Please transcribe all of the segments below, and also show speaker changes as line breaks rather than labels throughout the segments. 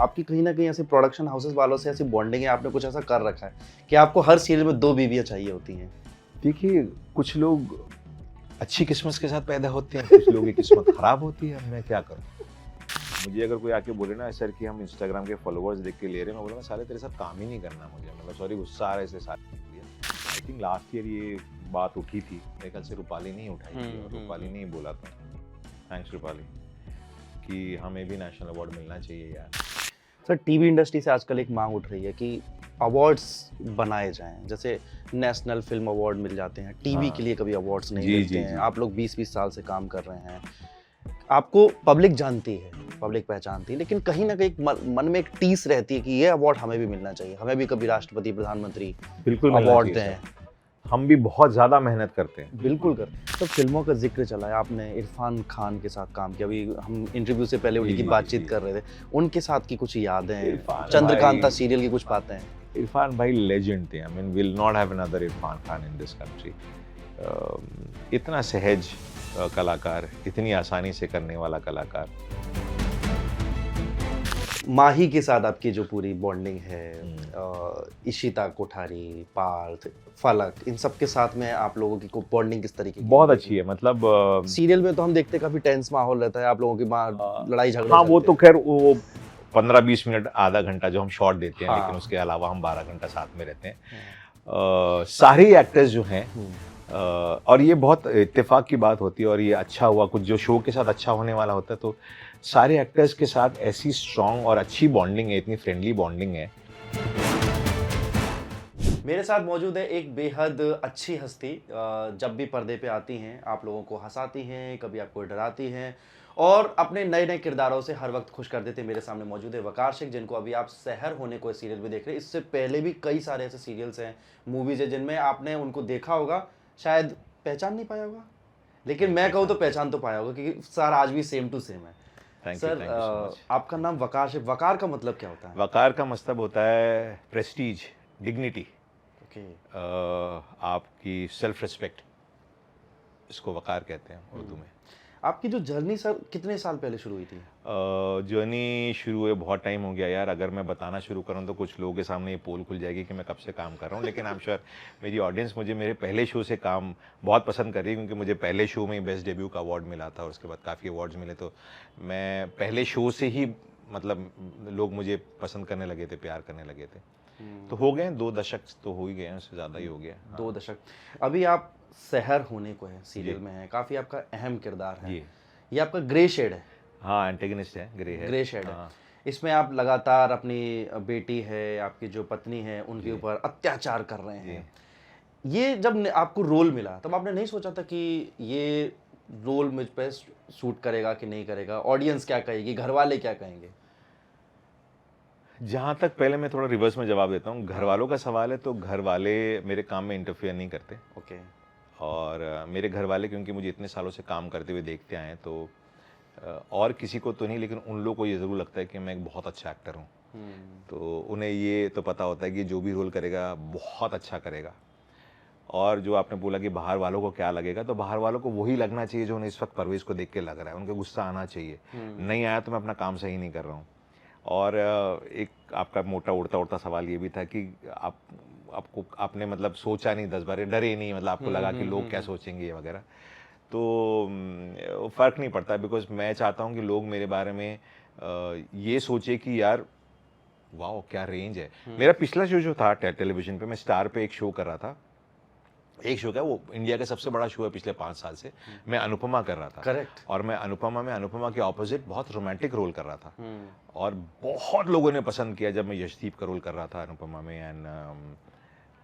आपकी कहीं ना कहीं ऐसे प्रोडक्शन हाउसेस वालों से ऐसी बॉन्डिंग है, आपने कुछ ऐसा कर रखा है कि आपको हर सीरियल में 2 बीवियां चाहिए होती हैं?
देखिए, कुछ लोग अच्छी किस्मत के साथ पैदा होते हैं, कुछ लोगों की किस्मत खराब होती है, मैं क्या करूं। मुझे अगर कोई आके बोले ना सर कि हम इंस्टाग्राम के फॉलोअर्स देख के ले रहे हैं, मैं बोलूँगा साले तेरे साथ काम ही नहीं करना मुझे, मतलब सॉरी गुस्सा आ रहा है इसलिए सारे। आई थिंक लास्ट ईयर ये बात उठी थी, मेरे ख्याल से रूपाली नहीं उठाई थी, और रूपाली ने ही बोला था, थैंक्स रूपाली, कि हमें भी नेशनल अवार्ड मिलना चाहिए यार।
सर टीवी इंडस्ट्री से आजकल एक मांग उठ रही है कि अवार्ड्स बनाए जाएं, जैसे नेशनल फिल्म अवार्ड मिल जाते हैं, टीवी के लिए कभी अवार्ड्स नहीं मिलते हैं। आप लोग 20-20 साल से काम कर रहे हैं, आपको पब्लिक जानती है, पब्लिक पहचानती है, लेकिन कहीं ना कहीं मन में एक टीस रहती है कि ये अवार्ड हमें भी मिलना चाहिए, हमें भी कभी राष्ट्रपति प्रधानमंत्री
बिल्कुल
अवार्ड दें।
हम भी बहुत ज़्यादा मेहनत करते हैं।
बिल्कुल करते हैं। तो फिल्मों का जिक्र चला है, आपने इरफान खान के साथ काम किया, अभी हम इंटरव्यू से पहले उनकी बातचीत कर रहे थे, उनके साथ की कुछ यादें, चंद्रकांता सीरियल की कुछ बातें हैं?
इरफान भाई लेजेंड थे, I mean will not have another Irfan Khan in this country. इतना सहज कलाकार, इतनी आसानी से करने वाला कलाकार।
माही के साथ आपकी जो पूरी बॉन्डिंग है, इशिता कोठारी, पार्थ, फलक, इन सब के साथ में आप लोगों की बॉन्डिंग किस तरीके की?
बहुत अच्छी है, मतलब
सीरियल में तो हम देखते हैं काफी टेंस माहौल रहता है, आप लोगों की लड़ाई झगड़े।
हाँ, वो तो खैर वो 15-20 मिनट आधा घंटा जो हम शॉट देते हैं,
हाँ।
लेकिन उसके अलावा हम 12 घंटा साथ में रहते हैं। सारे एक्टर्स जो हैं, और ये बहुत इत्तेफाक की बात होती है, और ये अच्छा हुआ, कुछ जो शो के साथ अच्छा होने वाला होता है तो सारे एक्टर्स के साथ ऐसी स्ट्रॉन्ग और अच्छी बॉन्डिंग है, इतनी फ्रेंडली बॉन्डिंग है।
मेरे साथ मौजूद है एक बेहद अच्छी हस्ती, जब भी पर्दे पे आती हैं आप लोगों को हंसाती हैं, कभी आपको डराती हैं, और अपने नए नए किरदारों से हर वक्त खुश कर देते हैं। मेरे सामने मौजूद है वकार शेख, जिनको अभी आप सहर होने को सीरियल में देख रहे हैं। इससे पहले भी कई सारे ऐसे सीरियल्स हैं, मूवीज है, जिनमें आपने उनको देखा होगा, शायद पहचान नहीं पाया होगा, लेकिन मैं कहूँ तो पहचान तो पाया होगा, क्योंकि सर आज भी सेम टू सेम है। सर, आपका नाम वकार शेख, वकार का मतलब क्या होता है?
वकार का मतलब होता है प्रेस्टीज, डिग्निटी, आपकी सेल्फ रिस्पेक्ट, इसको वकार कहते हैं उर्दू में।
आपकी जो जर्नी सर कितने साल पहले शुरू हुई थी?
जर्नी शुरू हुए बहुत टाइम हो गया यार, अगर मैं बताना शुरू करूं तो कुछ लोगों के सामने ये पोल खुल जाएगी कि मैं कब से काम कर रहा हूं, लेकिन आई एम श्योर मेरी ऑडियंस मुझे मेरे पहले शो से काम बहुत पसंद कर रही है, क्योंकि मुझे पहले शो में बेस्ट डेब्यू का अवार्ड मिला था, और उसके बाद काफ़ी अवार्ड्स मिले, तो मैं पहले शो से ही मतलब लोग मुझे पसंद करने लगे थे, प्यार करने लगे थे। तो हो गए 2 दशक तो हो ही गए हैं, उससे ज़्यादा ही हो गया।
2 दशक। अभी आप सहर होने को है सीरियल में है, काफ़ी आपका अहम किरदार है, ये आपका ग्रे शेड है।
हाँ, एंटेगनिस्ट है, ग्रे शेड
है। इसमें आप लगातार अपनी बेटी है, आपकी जो पत्नी है, उनके ऊपर अत्याचार कर रहे हैं। ये जब आपको रोल मिला तब आपने नहीं सोचा था कि ये रोल मुझ पे सूट करेगा कि नहीं करेगा, ऑडियंस क्या कहेगी, घर वाले क्या कहेंगे?
जहाँ तक, पहले मैं थोड़ा रिवर्स में जवाब देता हूँ। घर वालों का सवाल है तो घर वाले मेरे काम में इंटरफेयर नहीं करते।
ओके।
और मेरे घर वाले क्योंकि मुझे इतने सालों से काम करते हुए देखते आए हैं, तो और किसी को तो नहीं, लेकिन उन लोगों को ये ज़रूर लगता है कि मैं एक बहुत अच्छा एक्टर हूँ। तो उन्हें ये तो पता होता है कि जो भी रोल करेगा बहुत अच्छा करेगा। और जो आपने बोला कि बाहर वालों को क्या लगेगा, तो बाहर वालों को वही लगना चाहिए जो उन्हें इस वक्त परवेज़ को देख के लग रहा है। उनको गुस्सा आना चाहिए, नहीं आया तो मैं अपना काम सही नहीं कर रहा हूँ। और एक आपका मोटा उड़ता सवाल ये भी था कि आपने मतलब सोचा नहीं 10 बार, डरे नहीं, मतलब आपको लगा कि लोग क्या सोचेंगे ये वगैरह। तो फ़र्क नहीं पड़ता, बिकॉज मैं चाहता हूँ कि लोग मेरे बारे में ये सोचे कि यार वाह क्या रेंज है। मेरा पिछला शो जो था टेलीविज़न पे, मैं स्टार पे एक शो कर रहा था, एक शो क्या, वो इंडिया का सबसे बड़ा शो है पिछले 5 साल से, मैं अनुपमा कर रहा था।
करेक्ट।
और मैं अनुपमा के ऑपोजिट बहुत रोमांटिक रोल कर रहा था, और बहुत लोगों ने पसंद किया जब मैं यशदीप का रोल कर रहा था अनुपमा में। एंड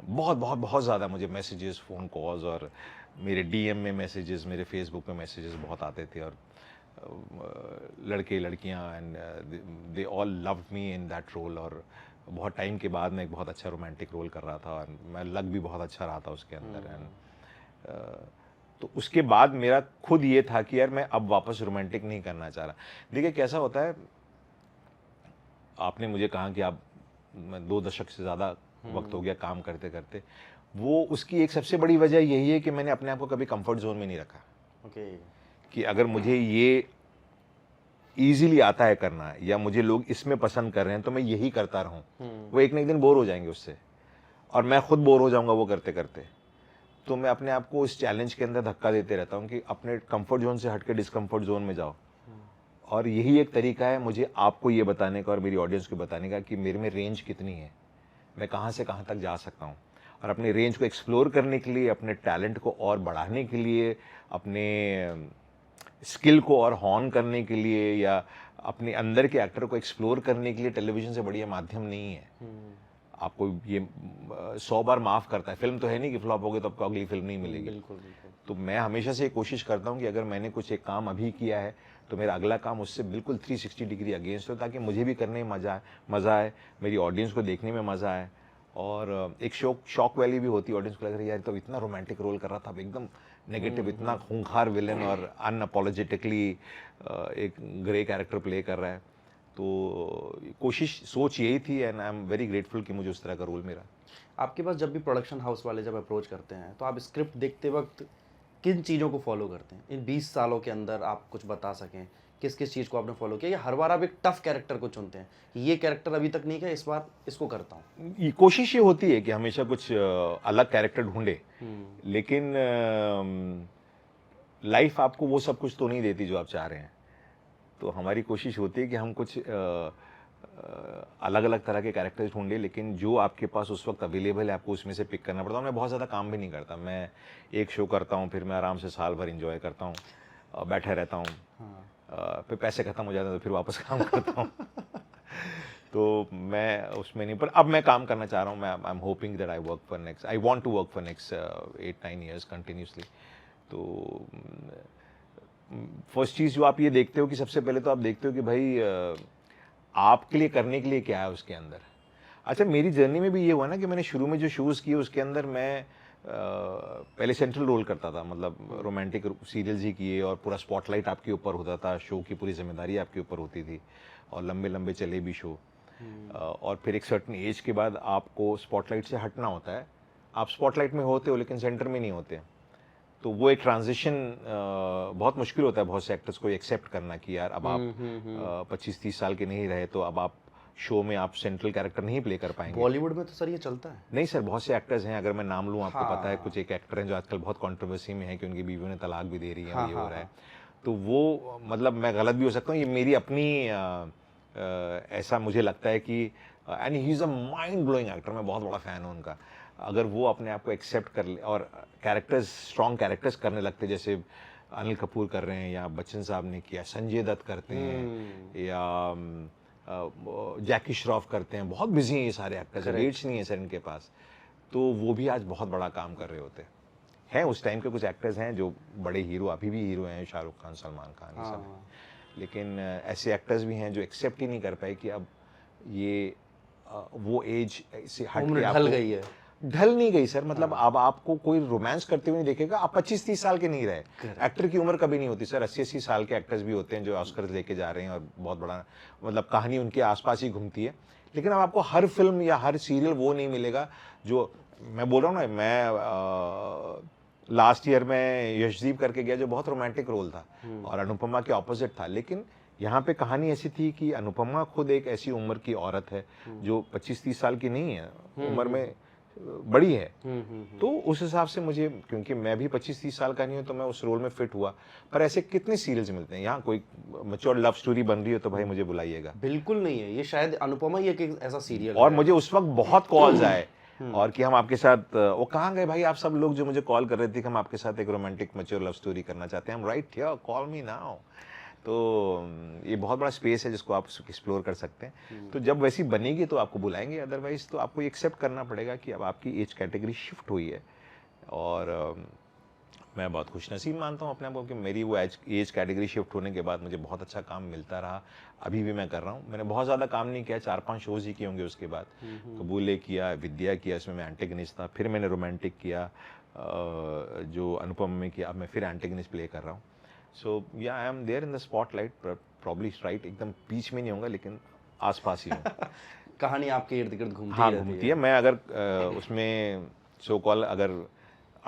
बहुत ज़्यादा मुझे मैसेजेस, फ़ोन कॉल्स, और मेरे डीएम में मैसेजेस, मेरे फेसबुक पे मैसेजेस बहुत आते थे, और लड़के लड़कियां, and they all loved me in that role. और बहुत टाइम के बाद मैं एक बहुत अच्छा रोमांटिक रोल कर रहा था, और मैं लग भी बहुत अच्छा रहा था उसके अंदर। एंड तो उसके बाद मेरा खुद ये था कि यार मैं अब वापस रोमांटिक नहीं करना चाह रहा। देखिए कैसा होता है, आपने मुझे कहा कि आप 2 दशक से ज़्यादा वक्त हो गया काम करते करते, वो उसकी एक सबसे बड़ी वजह यही है कि मैंने अपने आप को कभी कंफर्ट जोन में नहीं रखा।
ओके।
कि अगर मुझे ईजिली आता है करना, या मुझे लोग इसमें पसंद कर रहे हैं तो मैं यही करता रहूं, वो एक न एक दिन बोर हो जाएंगे उससे, और मैं खुद बोर हो जाऊंगा वो करते करते। तो मैं अपने आप को उस चैलेंज के अंदर धक्का देते रहता हूँ कि अपने कंफर्ट जोन से हट के डिस्कम्फर्ट जोन में जाओ। और यही एक तरीका है मुझे आपको ये बताने का और मेरी ऑडियंस को बताने का कि मेरे में रेंज कितनी है, मैं कहाँ से कहाँ तक जा सकता हूँ। और अपनी रेंज को एक्सप्लोर करने के लिए, अपने टैलेंट को और बढ़ाने के लिए, अपने स्किल को और हॉर्न करने के लिए, या अपने अंदर के एक्टर को एक्सप्लोर करने के लिए टेलीविजन से बढ़िया माध्यम नहीं है। आपको ये 100 बार माफ़ करता है, फिल्म तो है नहीं कि फ्लॉप हो गई तो आपको अगली फिल्म नहीं मिलेगी।
बिल्कुल बिल्कुल।
तो मैं हमेशा से कोशिश करता हूँ कि अगर मैंने कुछ एक काम अभी किया है तो मेरा अगला काम उससे बिल्कुल 360 डिग्री अगेंस्ट हो, ताकि मुझे भी करने में मज़ा आए, मेरी ऑडियंस को देखने में मज़ा आए। और एक शॉक वैली भी होती है, ऑडियंस को लग रहा है यार तो इतना रोमांटिक रोल कर रहा था, अब एकदम नेगेटिव, इतना खूंखार विलन और अनअपोलोजेटिकली एक ग्रे कैरेक्टर प्ले कर रहा है। तो सोच यही थी, and I am very grateful कि मुझे उस तरह का रोल मिला।
आपके पास जब भी प्रोडक्शन हाउस वाले जब अप्रोच करते हैं तो आप स्क्रिप्ट देखते वक्त किन चीज़ों को फॉलो करते हैं? इन 20 सालों के अंदर आप कुछ बता सकें, किस किस चीज़ को आपने फॉलो किया, या हर बार आप एक टफ कैरेक्टर को चुनते हैं कि ये कैरेक्टर अभी तक नहीं किया, इस बार इसको करता हूँ?
कोशिश ये होती है कि हमेशा कुछ अलग कैरेक्टर ढूंढे, लेकिन लाइफ आपको वो सब कुछ तो नहीं देती जो आप चाह रहे हैं। तो हमारी कोशिश होती है कि हम कुछ अलग अलग तरह के कैरेक्टर्स ढूंढे, लेकिन जो आपके पास उस वक्त अवेलेबल है आपको उसमें से पिक करना पड़ता है। मैं बहुत ज़्यादा काम भी नहीं करता, मैं एक शो करता हूँ, फिर मैं आराम से साल भर इंजॉय करता हूँ, बैठा रहता हूँ, फिर पैसे ख़त्म हो जाते हैं तो फिर वापस काम करता हूँ। तो मैं उसमें नहीं, पर अब मैं काम करना चाह रहा हूँ। मैं I am hoping that I want to work for next 8-9 years continuously. तो फर्स्ट चीज़ जो आप ये देखते हो कि सबसे पहले तो आप देखते हो कि भाई आपके लिए करने के लिए क्या है उसके अंदर। अच्छा, मेरी जर्नी में भी ये हुआ ना कि मैंने शुरू में जो शोज़ किए उसके अंदर मैं पहले सेंट्रल रोल करता था, मतलब रोमांटिक सीरियल्स ही किए, और पूरा स्पॉटलाइट आपके ऊपर होता था, शो की पूरी जिम्मेदारी आपके ऊपर होती थी, और लंबे लंबे चले भी शो। और फिर एक सर्टेन एज के बाद आपको स्पॉटलाइट से हटना होता है। आप स्पॉटलाइट में होते हो लेकिन सेंटर में नहीं होते। तो वो एक ट्रांजिशन बहुत मुश्किल होता है बहुत से एक्टर्स को एक्सेप्ट करना कि यार अब आप 25-30 साल के नहीं रहे तो अब आप शो में आप सेंट्रल कैरेक्टर नहीं प्ले कर पाएंगे।
बॉलीवुड में तो सर ये चलता है।
नहीं सर, बहुत से एक्टर्स हैं, अगर मैं नाम लूँ आपको पता है, कुछ एक एक्टर हैं जो आजकल बहुत कंट्रोवर्सी में है कि उनकी बीवियों ने तलाक भी दे रही है, ये हो रहा है। तो वो, मतलब मैं गलत भी हो सकता हूँ, ये मेरी अपनी ऐसा मुझे लगता है कि and he is a mind blowing actor, मैं बहुत बड़ा फ़ैन हूँ उनका। अगर वो अपने आप को एक्सेप्ट कर ले और कैरेक्टर्स, स्ट्रॉन्ग कैरेक्टर्स करने लगते, जैसे अनिल कपूर कर रहे हैं, या बच्चन साहब ने किया, संजय दत्त करते हैं, या जैकी श्रॉफ करते हैं, बहुत बिजी हैं ये सारे एक्टर्स, डेट्स नहीं है सर इनके पास, तो वो भी आज बहुत बड़ा काम कर रहे होते हैं। उस टाइम के कुछ एक्टर्स हैं जो बड़े हीरो, अभी भी हीरो हैं, शाहरुख खान, सलमान खान, ये सब, लेकिन ऐसे एक्टर्स भी हैं जो एक्सेप्ट ही नहीं कर पाए कि अब ये वो एज से हट के
ढल गई है।
ढल नहीं गई सर, मतलब अब आपको कोई रोमांस करते हुए नहीं देखेगा। आप 25-30 साल के नहीं रहे, एक्टर की उम्र कभी नहीं होती सर। 80-80 साल के एक्टर्स भी होते हैं जो ऑस्कर लेके जा रहे हैं, और बहुत बड़ा, मतलब कहानी उनके आसपास ही घूमती है। लेकिन अब आपको हर फिल्म या हर सीरियल वो नहीं मिलेगा जो मैं बोल रहा हूँ ना। मैं लास्ट ईयर में यशदीप करके गया जो बहुत रोमांटिक रोल था, और अनुपमा के ऑपोजिट था, लेकिन यहाँ पे कहानी ऐसी थी कि अनुपमा खुद एक ऐसी उम्र की औरत है जो 25-30 साल की नहीं है, उम्र में बड़ी है। तो उस हिसाब से मुझे, क्योंकि मैं भी 25-30 साल का नहीं हूँ, तो मैं उस रोल में फिट हुआ। पर ऐसे कितने सीरियल्स मिलते हैं, यहाँ कोई मैच्योर लव स्टोरी बन रही हो तो भाई मुझे बुलाइएगा।
बिल्कुल नहीं है, ये शायद अनुपमा ही एक ऐसा सीरियल
और मुझे उस वक्त बहुत कॉल्स आए, और कि हम आपके साथ, वो कहाँ गए भाई आप सब लोग जो मुझे कॉल कर रहे थे कि हम आपके साथ एक रोमांटिक मैच्योर लव स्टोरी करना चाहते हैं, हम right here, call me now. तो ये बहुत बड़ा स्पेस है जिसको आप एक्सप्लोर कर सकते हैं। तो जब वैसी बनेगी तो आपको बुलाएंगे, अदरवाइज तो आपको एक्सेप्ट करना पड़ेगा कि अब आपकी एज कैटेगरी शिफ्ट हुई है। और मैं बहुत खुशनसीब मानता हूँ अपने आप को कि मेरी वो एज कैटेगरी शिफ्ट होने के बाद मुझे बहुत अच्छा काम मिलता रहा, अभी भी मैं कर रहा हूँ। मैंने बहुत ज़्यादा काम नहीं किया, 4-5 शोज़ ही किए होंगे उसके बाद। कबूले किया, विद्या किया, इसमें मैं एंटेगनिस्ट था, फिर मैंने रोमांटिक किया जो अनुपम में किया, अब मैं फिर एंटेगनिस्ट प्ले कर रहा हूँ। So yeah I am there in the spotlight, probably right, एकदम बीच में नहीं होगा लेकिन आसपास ही हूँ।
कहानी आपके इर्द गिर्द घूमती
हाँ, घूमती है। मैं अगर उसमें सो कॉल अगर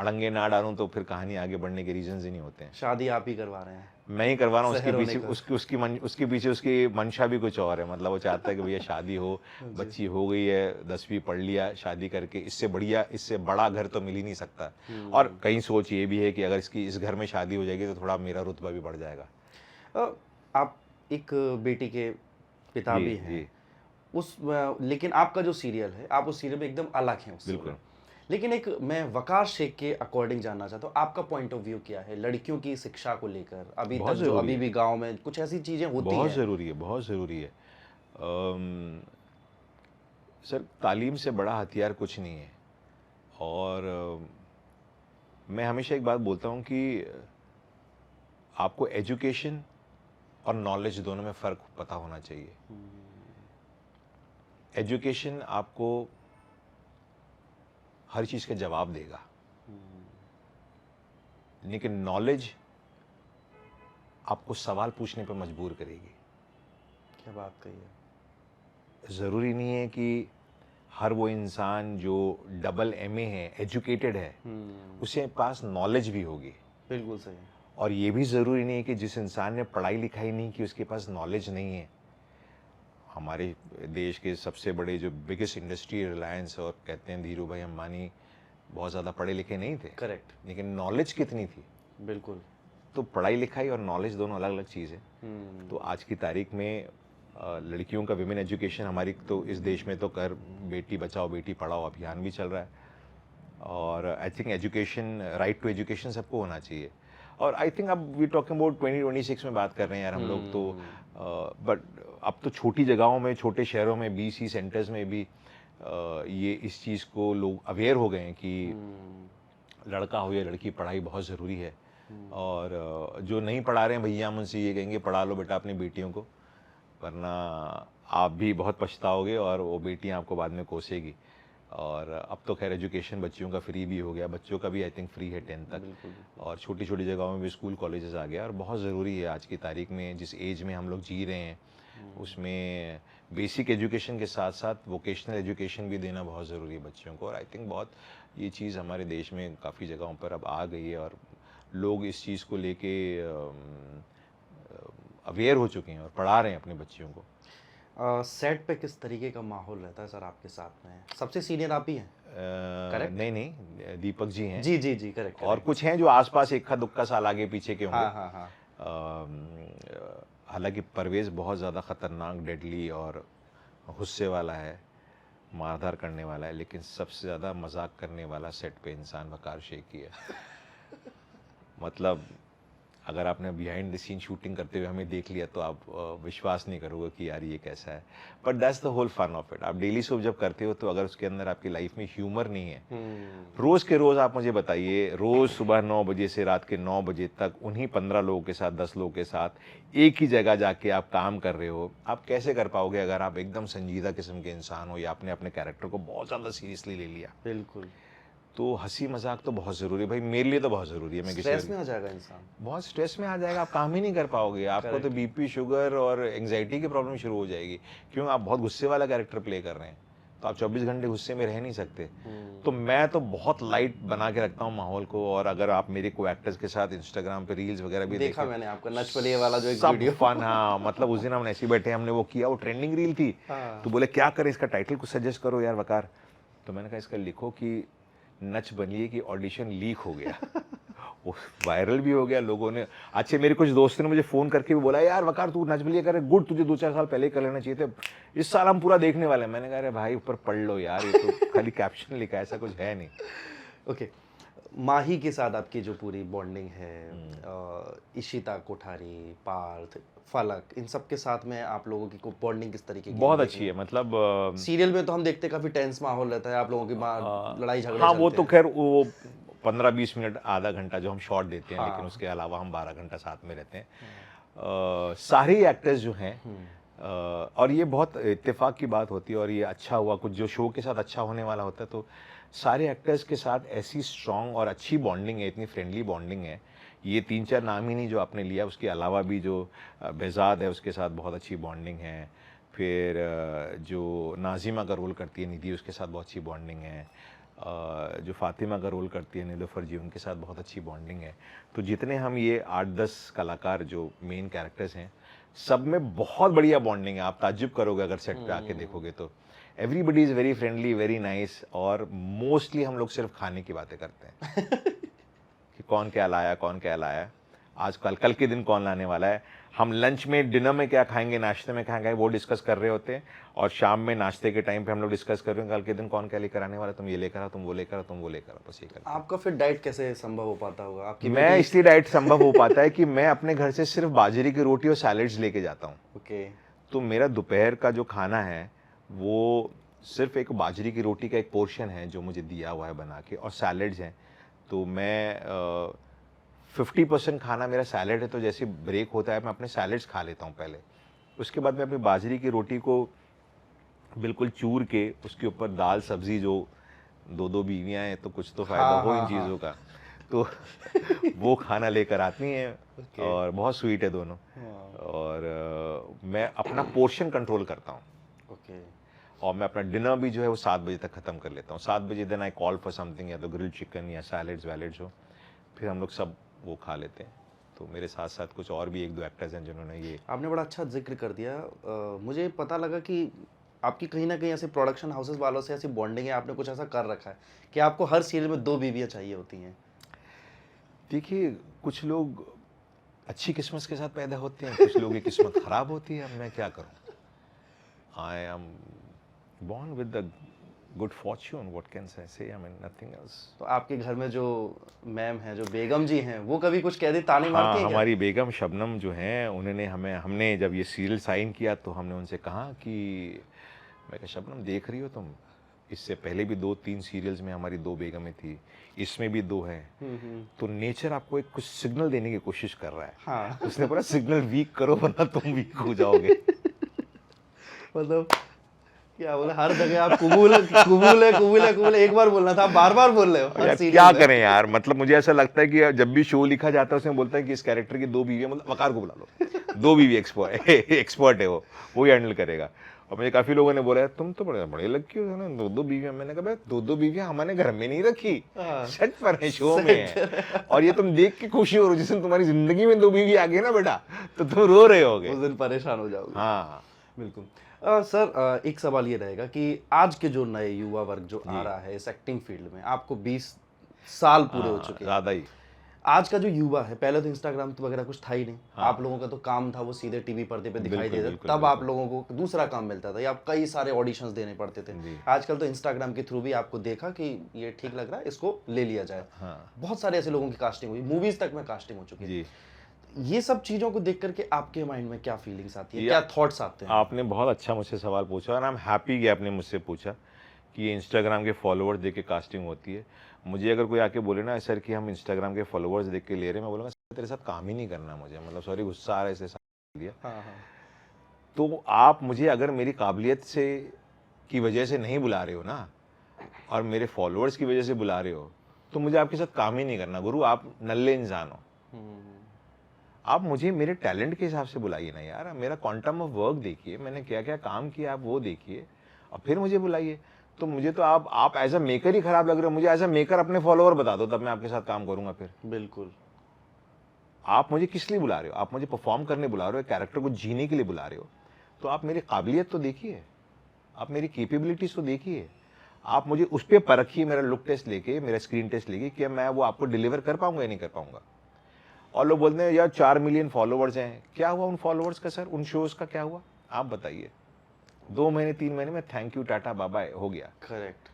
अड़ंगे ना डालूं तो फिर कहानी आगे बढ़ने के रीजंस ही नहीं होते हैं।
शादी आप ही करवा रहे हैं?
मैं ही करवा रहा हूँ, उसके
शहर
पीछे
होने का।
उसके पीछे उसकी मंशा भी कुछ और है। मतलब वो चाहता है कि भैया शादी हो, बच्ची हो गई है, 10वीं पढ़ लिया, शादी करके इससे बढ़िया, इससे बड़ा घर तो मिल ही नहीं सकता। और कहीं सोच ये भी है कि अगर इसकी इस घर में शादी हो जाएगी तो थोड़ा मेरा रुतबा भी बढ़ जाएगा।
आप एक बेटी के पिता
जी
भी हैं।
जी
लेकिन आपका जो सीरियल है, आप उस सीरियल में एकदम अलग हैं उससे।
बिल्कुल।
लेकिन एक मैं वकार शेख के अकॉर्डिंग जानना चाहता हूँ, आपका पॉइंट ऑफ व्यू क्या है लड़कियों की शिक्षा को लेकर? अभी तक
बहुत
जो
ज़रूरी
अभी
है,
भी गांव में कुछ ऐसी चीज़ें होती
बहुत
हैं।
ज़रूरी है, बहुत ज़रूरी है। सर, तालीम से बड़ा हथियार कुछ नहीं है। और मैं हमेशा एक बात बोलता हूँ कि आपको एजुकेशन और नॉलेज दोनों में फ़र्क पता होना चाहिए। एजुकेशन आपको हर चीज़ का जवाब देगा, लेकिन नॉलेज आपको सवाल पूछने पर मजबूर करेगी।
क्या बात कही है।
ज़रूरी नहीं है कि हर वो इंसान जो डबल MA है, एजुकेटेड है, उसके पास नॉलेज भी होगी।
बिल्कुल सही।
और ये भी ज़रूरी नहीं है कि जिस इंसान ने पढ़ाई लिखाई नहीं की उसके पास नॉलेज नहीं है। हमारे देश के सबसे बड़े जो बिगेस्ट इंडस्ट्री रिलायंस और कहते हैं धीरू भाई अंबानी, बहुत ज़्यादा पढ़े लिखे नहीं थे,
करेक्ट।
लेकिन नॉलेज कितनी थी।
बिल्कुल।
तो पढ़ाई लिखाई और नॉलेज दोनों अलग अलग चीज़ है। तो आज की तारीख में लड़कियों का विमेन एजुकेशन हमारी तो इस देश में तो कर बेटी बचाओ बेटी पढ़ाओ अभियान भी चल रहा है। और I think education, right to education सबको होना चाहिए। और आई थिंक अब वी टॉकिंग अबाउट 2026 में बात कर रहे हैं यार हम लोग तो। बट अब तो छोटी जगहों में, छोटे शहरों में, BC सेंटर्स में भी ये इस चीज़ को लोग अवेयर हो गए हैं कि लड़का हो या लड़की पढ़ाई बहुत ज़रूरी है। और जो नहीं पढ़ा रहे हैं भैया, हम उनसे ये कहेंगे पढ़ा लो बेटा अपनी बेटियों को, वरना आप भी बहुत पछताओगे और वो बेटियां आपको बाद में कोसेगी। और अब तो खैर एजुकेशन बच्चियों का फ्री भी हो गया, बच्चों का भी आई थिंक फ्री है 10th तक। और छोटी छोटी जगहों में भी स्कूल कॉलेजेस आ गया। और बहुत ज़रूरी है आज की तारीख में, जिस एज में हम लोग जी रहे हैं उसमें बेसिक एजुकेशन के साथ साथ वोकेशनल एजुकेशन भी देना बहुत ज़रूरी है बच्चों को। और आई थिंक बहुत ये चीज़ हमारे देश में काफ़ी जगहों पर अब आ गई है और लोग इस चीज़ को लेके अवेयर हो चुके हैं और पढ़ा रहे हैं अपने बच्चियों को।
सेट पे किस तरीके का माहौल रहता है सर आपके साथ में? सबसे सीनियर आप ही हैं? Correct?
नहीं नहीं, दीपक जी हैं।
जी जी जी, करेक्ट।
और कुछ हैं जो आसपास इक्का दुक्का साल आगे पीछे के होंगे।
हाँ हाँ हाँ।
हालांकि परवेज़ बहुत ज़्यादा ख़तरनाक, डेडली और गुस्से वाला है, मारधार करने वाला है, लेकिन सबसे ज़्यादा मजाक करने वाला सेट पे इंसान वकार शेख ही है। मतलब अगर आपने बिहाइंड द सीन शूटिंग करते हुए हमें देख लिया तो आप विश्वास नहीं करोगे कि यार ये कैसा है। But that's the whole fun of it. आप डेली सोप जब करते हो तो अगर उसके अंदर आपकी लाइफ में ह्यूमर नहीं है, रोज़ के रोज़ आप मुझे बताइए, रोज़ सुबह 9 बजे से रात के 9 बजे तक उन्हीं 15 लोगों के साथ, 10 लोगों के साथ एक ही जगह जाके आप काम कर रहे हो, आप कैसे कर पाओगे अगर आप एकदम संजीदा किस्म के इंसान हो या आपने अपने कैरेक्टर को बहुत ज़्यादा सीरियसली ले लिया।
बिल्कुल।
तो हंसी मजाक तो बहुत ज़रूरी है भाई, मेरे लिए तो बहुत ज़रूरी है। मैं
स्ट्रेस में आ जाएगा इंसान,
बहुत स्ट्रेस में आ जाएगा, आप काम ही नहीं कर पाओगे, आपको तो BP, शुगर और एंग्जाइटी की प्रॉब्लम शुरू हो जाएगी। क्यों? आप बहुत गुस्से वाला कैरेक्टर प्ले कर रहे हैं, तो आप 24 घंटे गुस्से में रह नहीं सकते। तो मैं तो बहुत लाइट बना के रखता हूँ माहौल को। और अगर आप मेरे को एक्टर्स के साथ इंस्टाग्राम पे रील्स वगैरह भी
देखा मैंने आपका नच पलिए वाला जो एक
सब
वीडियो।
फन। हाँ, मतलब उस दिन हम ऐसे बैठे, हमने वो किया, वो ट्रेंडिंग रील थी। तो बोले क्या करें, इसका टाइटल कुछ सजेस्ट करो यार वकार। तो मैंने कहा इसका लिखो कि नच बनिए कि ऑडिशन लीक हो गया। वो वायरल भी हो गया, लोगों ने। अच्छे मेरे कुछ दोस्तों ने मुझे फ़ोन करके भी बोला यार वकार तू नच बलिए करे, गुड, तुझे 2-4 साल पहले ही कर लेना चाहिए थे, इस साल हम पूरा देखने वाले हैं। मैंने कहा अरे भाई ऊपर पढ़ लो यार, ये तो खाली कैप्शन लिखा है, ऐसा कुछ है नहीं।
ओके, माही के साथ आपकी जो पूरी बॉन्डिंग है, इशिता कोठारी, पार्थ, फलक, इन सब के साथ में आप लोगों की बॉन्डिंग किस तरीके की?
बहुत अच्छी है। मतलब
सीरियल में तो हम देखते हैं काफी टेंस माहौल रहता है आप लोगों की, लड़ाई झगड़े
हाँ, वो
चलते
तो
हैं।
खैर वो 15-20 मिनट, आधा घंटा जो हम शॉट देते हैं, लेकिन उसके अलावा हम 12 घंटा साथ में रहते हैं। सारे एक्टर्स जो हैं, और ये बहुत इत्तेफाक की बात होती है और ये अच्छा हुआ, कुछ जो शो के साथ अच्छा होने वाला होता है तो सारे एक्टर्स के साथ ऐसी स्ट्रॉन्ग और अच्छी बॉन्डिंग है, इतनी फ्रेंडली बॉन्डिंग है। ये 3-4 नाम ही नहीं जो आपने लिया, उसके अलावा भी जो बेजाद है उसके साथ बहुत अच्छी बॉन्डिंग है। फिर जो नाजिमा का रोल करती है निधि, उसके साथ बहुत अच्छी बॉन्डिंग है। जो फातिमा का रोल करती है नीलोफर जी, उनके साथ बहुत अच्छी बॉन्डिंग है। तो जितने हम ये 8-10 कलाकार जो मेन कैरेक्टर्स हैं, सब में बहुत बढ़िया बॉन्डिंग है। आप ताज्जुब करोगे अगर सेट पे आके देखोगे तो। Everybody is very friendly, very nice, और मोस्टली हम लोग सिर्फ खाने की बातें करते हैं कि कौन क्या लाया, कौन क्या लाया, आज कल के दिन कौन लाने वाला है। हम लंच में, डिनर में क्या खाएंगे, नाश्ते में खाएंगे, वो डिस्कस कर रहे होते हैं, और शाम में नाश्ते के टाइम पे हम लोग डिस्कस कर रहे हैं कल के दिन कौन क्या लेकर आने वाला है, तुम ये लेकर आओ, तुम वो लेकर आओ, तुम वो लेकर आओ, बस ये कर।
आपका फिर डाइट कैसे संभव हो पाता होगा आपकी?
मैं इसलिए डाइट संभव हो पाता है कि मैं अपने घर से सिर्फ बाजरे की रोटी और सैलेड्स लेके जाता हूँ।
ओके।
तो मेरा दोपहर का जो खाना है वो सिर्फ एक बाजरे की रोटी का एक पोर्शन है जो मुझे दिया हुआ है बना के, और सैलेड्स हैं। तो मैं 50% खाना मेरा सैलेड है, तो जैसे ब्रेक होता है मैं अपने सैलेड्स खा लेता हूँ पहले। उसके बाद मैं अपनी बाजरे की रोटी को बिल्कुल चूर के उसके ऊपर दाल सब्जी, जो दो बीवियाँ हैं तो कुछ तो फ़ायदा हो इन चीज़ों का, तो वो खाना लेकर आती हैं। और बहुत स्वीट है दोनों। और मैं अपना पोर्शन कंट्रोल करता हूँ।
ओके।
और मैं अपना डिनर भी जो है वो 7 बजे तक ख़त्म कर लेता हूँ। 7 बजे then I call for something, या तो ग्रिल्ड चिकन या सैलेड्स वैलेड्स हो, फिर हम लोग सब वो खा लेते हैं। तो मेरे साथ साथ कुछ और भी 1-2 एक्टर्स हैं जिन्होंने ये।
आपने बड़ा अच्छा जिक्र कर दिया। मुझे पता लगा कि आपकी कहीं ना कहीं ऐसे प्रोडक्शन हाउसेस वालों से ऐसी बॉन्डिंग है, आपने कुछ ऐसा कर रखा है कि आपको हर सीरियल में 2 बीवियाँ चाहिए होती हैं।
देखिए, कुछ लोग अच्छी किस्मत के साथ पैदा होते हैं, कुछ लोगों की किस्मत ख़राब होती है। अब मैं क्या करूँ? I am born with the good Fortune, what can I से, आई मीन नथिंग एल्स।
तो आपके घर में जो मैम हैं, जो बेगम जी हैं, वो कभी कुछ कह दी, ताने मारती हैं क्या?
हमारी बेगम शबनम जो हैं, उन्होंने हमने जब ये सीरियल साइन किया तो हमने उनसे कहा कि, मैं कहा शबनम देख रही हो तुम, इससे पहले भी 2-3 सीरियल्स में हमारी 2 बेगमें थी, इसमें भी 2 हैं। तो नेचर आपको एक कुछ सिग्नल देने की कोशिश कर रहा है।
हाँ।
उसने बोला सिग्नल वीक करो वरना तुम वीक हो जाओगे।
मतलब क्या बोला, हर जगह आप कबूल कबूल है, कबूल है, कबूल है, एक बार बोलना था, आप बार-बार बोल रहे हो हर
यार
सीरियल
क्या
में।
करें यार, मतलब मुझे ऐसा लगता है कि जब भी शो लिखा जाता है उसमें बोलता है कि इस कैरेक्टर की 2 बीवियां, मतलब वकार को बुला लो, 2 बीवी एक्सपर्ट है वो ही हैंडल करेगा। और मुझे काफी लोगों ने बोला तुम तो बड़े लकी हो ना, 2-2 बीवियां। मैंने कहा भाई 2-2 बीवियां हमने घर में नहीं रखी, सेट पर है, शो में है। और ये तुम देख के खुशी हो रही हो, जिस दिन तुम्हारी जिंदगी में 2 बीवी आ गई ना बेटा, तो तुम रो रहे होगे,
उस दिन परेशान हो जाओगे।
हाँ
बिल्कुल। सर, एक सवाल ये रहेगा कि आज के जो नए युवा वर्ग जो आ रहा है इस एक्टिंग फील्ड में, आपको 20 साल पूरे हो चुके हैं,
ज्यादा ही।
आज का जो युवा है, पहले तो इंस्टाग्राम तो वगैरह कुछ था ही नहीं। आप लोगों का तो काम था वो सीधे टीवी पर्दे पे दिखाई देता, तब आप लोगों को दूसरा काम मिलता था या आप कई सारे ऑडिशंस देने पड़ते थे। आजकल तो इंस्टाग्राम के थ्रू भी आपको देखा कि ये ठीक लग रहा है, इसको ले लिया जाए। बहुत सारे ऐसे लोगों की कास्टिंग हुई, मूवीज तक में कास्टिंग हो चुकी है। ये सब चीजों को देख करके आपके माइंड में क्या फीलिंग्स आती है, क्या थॉट्स आते हैं?
आपने बहुत अच्छा मुझसे सवाल पूछा, और आई एम हैप्पी कि आपने मुझसे पूछा कि ये इंस्टाग्राम के फॉलोअर्स देख के कास्टिंग होती है। मुझे अगर कोई आके बोले ना सर कि हम इंस्टाग्राम के फॉलोअर्स देख के ले रहे हैं, मैं बोलूँगा तेरे साथ काम ही नहीं करना मुझे, मतलब सॉरी गुस्सा आ रहा है इसलिए लिया। तो आप मुझे अगर मेरी काबिलियत से की वजह से नहीं बुला रहे हो ना, और मेरे फॉलोअर्स की वजह से बुला रहे हो, तो मुझे आपके साथ काम ही नहीं करना गुरु। आप नल्ले इंसान हो, आप मुझे मेरे टैलेंट के हिसाब से बुलाइए ना यार, मेरा क्वांटम ऑफ वर्क देखिए, मैंने क्या क्या काम किया आप वो देखिए, और फिर मुझे बुलाइए। तो मुझे तो आप एज अ मेकर ही खराब लग रहे हो। मुझे एज अ मेकर अपने फॉलोअर बता दो, तब मैं आपके साथ काम करूंगा। फिर
बिल्कुल,
आप मुझे किस लिए बुला रहे हो? आप मुझे परफॉर्म करने बुला रहे हो, कैरेक्टर को जीने के लिए बुला रहे हो, तो आप मेरी काबिलियत तो देखिए, आप मेरी कैपेबिलिटीज तो देखिए, आप मुझे उस पर परखिए, मेरा लुक टेस्ट लेके, मेरा स्क्रीन टेस्ट लेके, कि मैं वो आपको डिलीवर कर पाऊंगा या नहीं कर पाऊंगा। और लोग बोलते हैं यार 4 मिलियन फॉलोवर्स हैं, क्या हुआ उन फॉलोवर्स का सर, उन शोज का क्या हुआ, आप बताइए। 2 महीने 3 महीने में thank you tata bye bye हो गया।
करेक्ट।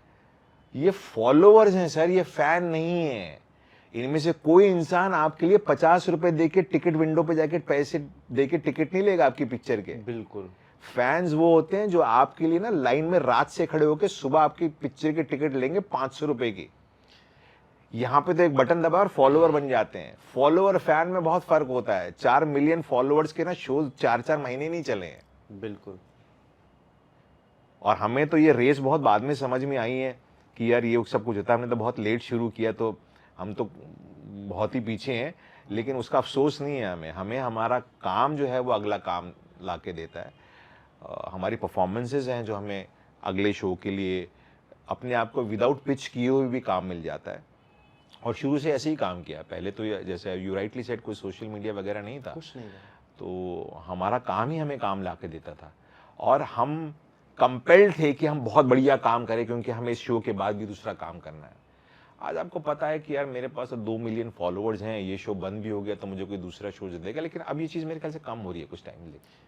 ये फॉलोवर्स हैं सर, ये फैन नहीं है। इनमें से कोई इंसान आपके लिए 50 रुपए देके टिकट विंडो पे जाके पैसे देके टिकट नहीं लेगा आपकी पिक्चर के।
बिल्कुल।
फैंस वो होते हैं जो आपके लिए ना लाइन में रात से खड़े होकर सुबह आपकी पिक्चर के टिकट लेंगे 500 रुपए की। यहां पे तो एक बटन दबा और फॉलोअर बन जाते हैं। फॉलोअर फैन में बहुत फर्क होता है। 4 मिलियन फॉलोअर्स के ना शोज 4-4 महीने नहीं चले हैं।
बिल्कुल।
और हमें तो ये रेस बहुत बाद में समझ में आई है कि यार ये सब कुछ होता है। हमने तो बहुत लेट शुरू किया, तो हम तो बहुत ही पीछे हैं, लेकिन उसका अफसोस नहीं है हमें हमारा काम जो है वो अगला काम ला के देता है। हमारी परफॉर्मेंसेज हैं जो हमें अगले शो के लिए अपने आप को विदाउट पिच किए हुए भी काम मिल जाता है। और शुरू से ऐसे ही काम किया। पहले तो जैसे यू राइटली सेड, कोई सोशल मीडिया वगैरह नहीं था,
कुछ नहीं था।
तो हमारा काम ही हमें काम ला के देता था और हम कंपेल्ड थे कि हम बहुत बढ़िया काम करें क्योंकि हमें इस शो के बाद भी दूसरा काम करना है। आज आपको पता है कि यार मेरे पास 2 मिलियन फॉलोअर्स हैं, ये शो बंद भी हो गया तो मुझे कोई दूसरा शो देगा, लेकिन अब ये चीज़ मेरे ख्याल से कम हो रही है कुछ टाइम लेके।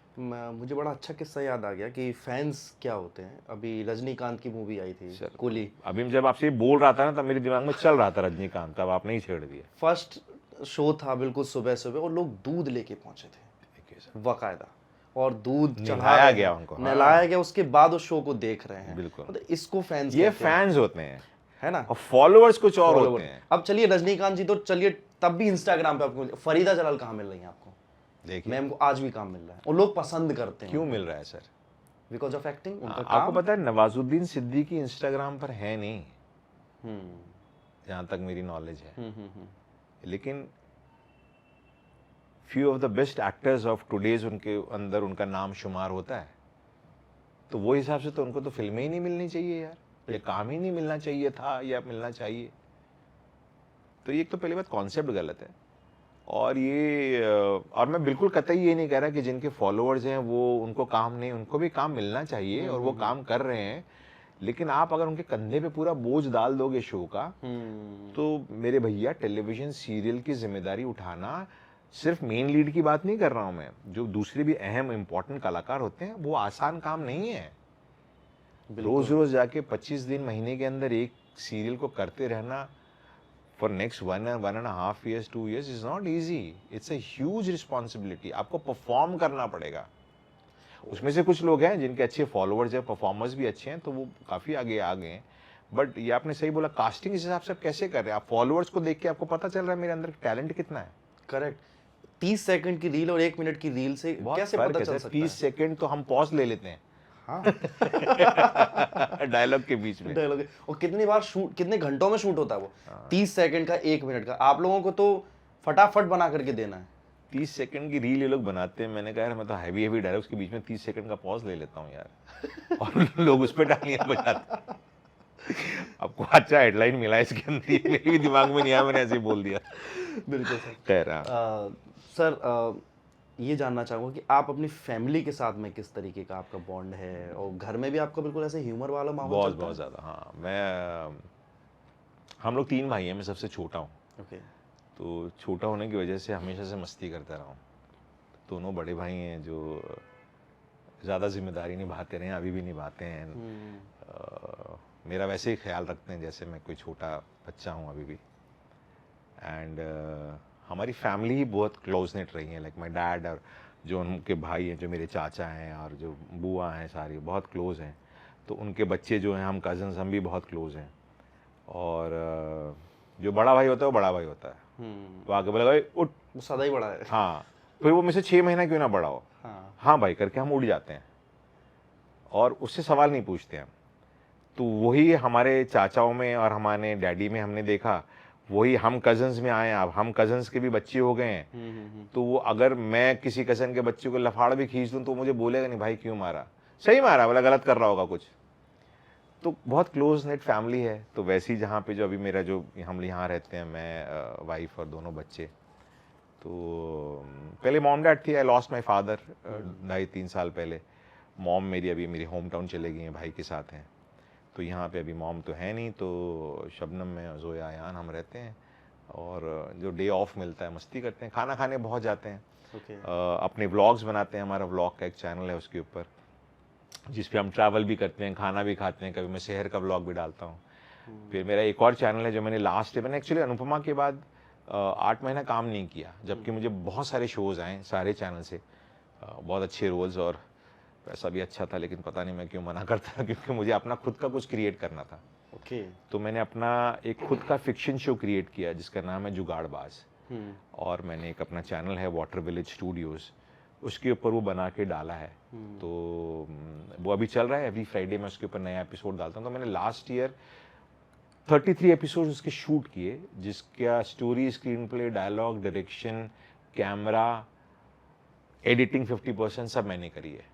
मुझे बड़ा अच्छा किस्सा याद आ गया कि फैंस क्या होते हैं। अभी रजनीकांत की मूवी आई थी कूली,
अभी जब आपसे बोल रहा था ना तब मेरे दिमाग में चल रहा था रजनीकांत, तब आपने ही छेड़ दिया।
फर्स्ट शो था बिल्कुल सुबह सुबह और लोग दूध लेके पहुंचे थे बाकायदा, और दूध
नहलाया गया उनको,
नहलाया गया, उसके बाद उस शो को देख रहे हैं।
बिल्कुल,
मतलब इसको फैंस,
ये फैंस होते हैं,
है ना,
और फॉलोअर्स कुछ और होते हैं।
अब चलिए रजनीकांत जी तो चलिए, तब भी इंस्टाग्राम पे आपको फरीदा जलाल कहाँ मिल रही है आपको?
देखिए
मैम को आज भी काम मिल रहा है और लोग पसंद करते हैं।
क्यों मिल रहा है सर?
बिकॉज ऑफ एक्टिंग, उनका काम।
आपको पता है नवाजुद्दीन सिद्दीकी इंस्टाग्राम पर है नहीं, जहां तक मेरी नॉलेज है, लेकिन few of the best actors of today's उनके अंदर उनका नाम शुमार होता है। तो वो हिसाब से तो उनको तो फिल्में ही नहीं मिलनी चाहिए यार, ये काम ही नहीं मिलना चाहिए था या मिलना चाहिए। तो ये एक तो पहली बात कॉन्सेप्ट गलत है, और ये और मैं बिल्कुल कतई ये नहीं कह रहा कि जिनके फॉलोअर्स हैं वो उनको काम नहीं, उनको भी काम मिलना चाहिए और वो काम कर रहे हैं, लेकिन आप अगर उनके कंधे पे पूरा बोझ डाल दोगे शो का, तो मेरे भैया टेलीविजन सीरियल की जिम्मेदारी उठाना, सिर्फ मेन लीड की बात नहीं कर रहा हूं मैं, जो दूसरे भी अहम इंपॉर्टेंट कलाकार होते हैं, वो आसान काम नहीं है। रोज रोज जाके 25 दिन महीने के अंदर एक सीरियल को करते रहना for next 1.5 years, 2 years is not easy. It's a huge responsibility. आपको परफॉर्म करना पड़ेगा। उसमें से कुछ लोग हैं जिनके अच्छे फॉलोअर्स हैं, परफॉर्मर्स भी अच्छे हैं, तो वो काफ़ी आगे आ गए हैं। बट ये आपने सही बोला, कास्टिंग इस हिसाब से आप कैसे कर रहे हैं? आप फॉलोअर्स को देख के आपको पता चल रहा है मेरे अंदर टैलेंट कितना है।
करेक्ट। 30 सेकंड की रील और 1 मिनट की रील से कैसे पता चल सकता है?
30 सेकंड तो हम पॉज ले लेते हैं,
हाँ
डायलॉग के बीच में।
डायलॉग, और कितनी बार शूट, कितने घंटों में शूट होता है वो? 30 सेकंड का, 1 मिनट का, आप लोगों को तो फटाफट बना करके देना है।
30 सेकंड की रील ये लोग बनाते हैं। मैंने कहा यार मैं तो हैवी हैवी डायलॉग्स के बीच में 30 सेकंड का पॉज ले लेता हूँ यार, और लोग उस पर तालियां बजाते हैं। आपको अच्छा हेडलाइन मिला है इसके अंदर, ये मेरे भी दिमाग में नहीं आया, मैंने ऐसे ही बोल दिया।
बिल्कुल सर।
खैर
सर, ये जानना चाहूँगा कि आप अपनी फैमिली के साथ में किस तरीके का आपका बॉन्ड है, और घर में भी आपका बिल्कुल ऐसे ह्यूमर वाला माहौल
बहुत
चलता है?
बहुत ज़्यादा। हाँ, हम लोग 3 भाई हैं, मैं सबसे छोटा हूँ।
ओके।
तो छोटा होने की वजह से हमेशा से मस्ती करता रहा हूँ। दोनों बड़े भाई हैं जो ज़्यादा जिम्मेदारी निभाते रहे हैं, अभी भी निभाते हैं। मेरा वैसे ही ख्याल रखते हैं जैसे मैं कोई छोटा बच्चा हूँ अभी भी। एंड हमारी फैमिली ही बहुत क्लोज नेट रही है, लाइक माई डैड और जो उनके भाई हैं, जो मेरे चाचा हैं और जो बुआ हैं, सारी बहुत क्लोज हैं। तो उनके बच्चे जो हैं, हम कज़न्स, हम भी बहुत क्लोज हैं। और जो बड़ा भाई होता है वो बड़ा भाई होता है, वो आगे बोलेगा भाई उठ,
वो सदा ही बड़ा है।
हाँ, फिर वो मुझसे 6 महीना क्यों ना बड़ा हो, हाँ भाई करके हम उठ जाते हैं और उससे सवाल नहीं पूछते हैं। तो वही हमारे चाचाओं में और हमारे डैडी में हमने देखा, वही हम कज़न्स में आए। अब हम कज़न्स के भी बच्चे हो गए हैं, तो वो अगर मैं किसी कज़न के बच्चे को लफाड़ भी खींच दूँ तो मुझे बोलेगा नहीं भाई क्यों मारा, सही मारा, बोला गलत कर रहा होगा कुछ। तो बहुत क्लोज नेट फैमिली है। तो वैसे ही जहाँ पे जो अभी मेरा जो हम यहाँ रहते हैं, मैं, वाइफ और दोनों बच्चे, तो पहले मॉम डैड थी। आई लॉस्ट माई फादर 2.5-3 साल पहले। मॉम मेरी अभी मेरी होम टाउन चले गई हैं, भाई के साथ हैं। तो यहाँ पे अभी मॉम तो है नहीं, तो शबनम में ज़ोया अयान हम रहते हैं, और जो डे ऑफ मिलता है मस्ती करते हैं, खाना खाने बहुत जाते हैं। अपने व्लॉग्स बनाते हैं, हमारा व्लॉग का एक चैनल है उसके ऊपर, जिस पे हम ट्रैवल भी करते हैं, खाना भी खाते हैं, कभी मैं शहर का व्लॉग भी डालता हूँ। फिर मेरा एक और चैनल है जो मैंने एक्चुअली अनुपमा के बाद 8 महीना काम नहीं किया, जबकि मुझे बहुत सारे शोज़ आए सारे चैनल से, बहुत अच्छे रोल्स और पैसा भी अच्छा था, लेकिन पता नहीं मैं क्यों मना करता था, क्योंकि मुझे अपना खुद का कुछ क्रिएट करना था। तो मैंने अपना एक खुद का फिक्शन शो क्रिएट किया जिसका नाम है जुगाड़बाज, और मैंने एक अपना चैनल है वाटर विलेज स्टूडियोज़, उसके ऊपर वो बना के डाला है। तो वो अभी चल रहा है, एवरी फ्राइडे मैं उसके ऊपर नया एपिसोड डालता हूँ। तो मैंने लास्ट ईयर 33 एपिसोड उसके शूट किए, जिसका story, screenplay, dialogue, direction, camera, editing 50% सब मैंने करी है।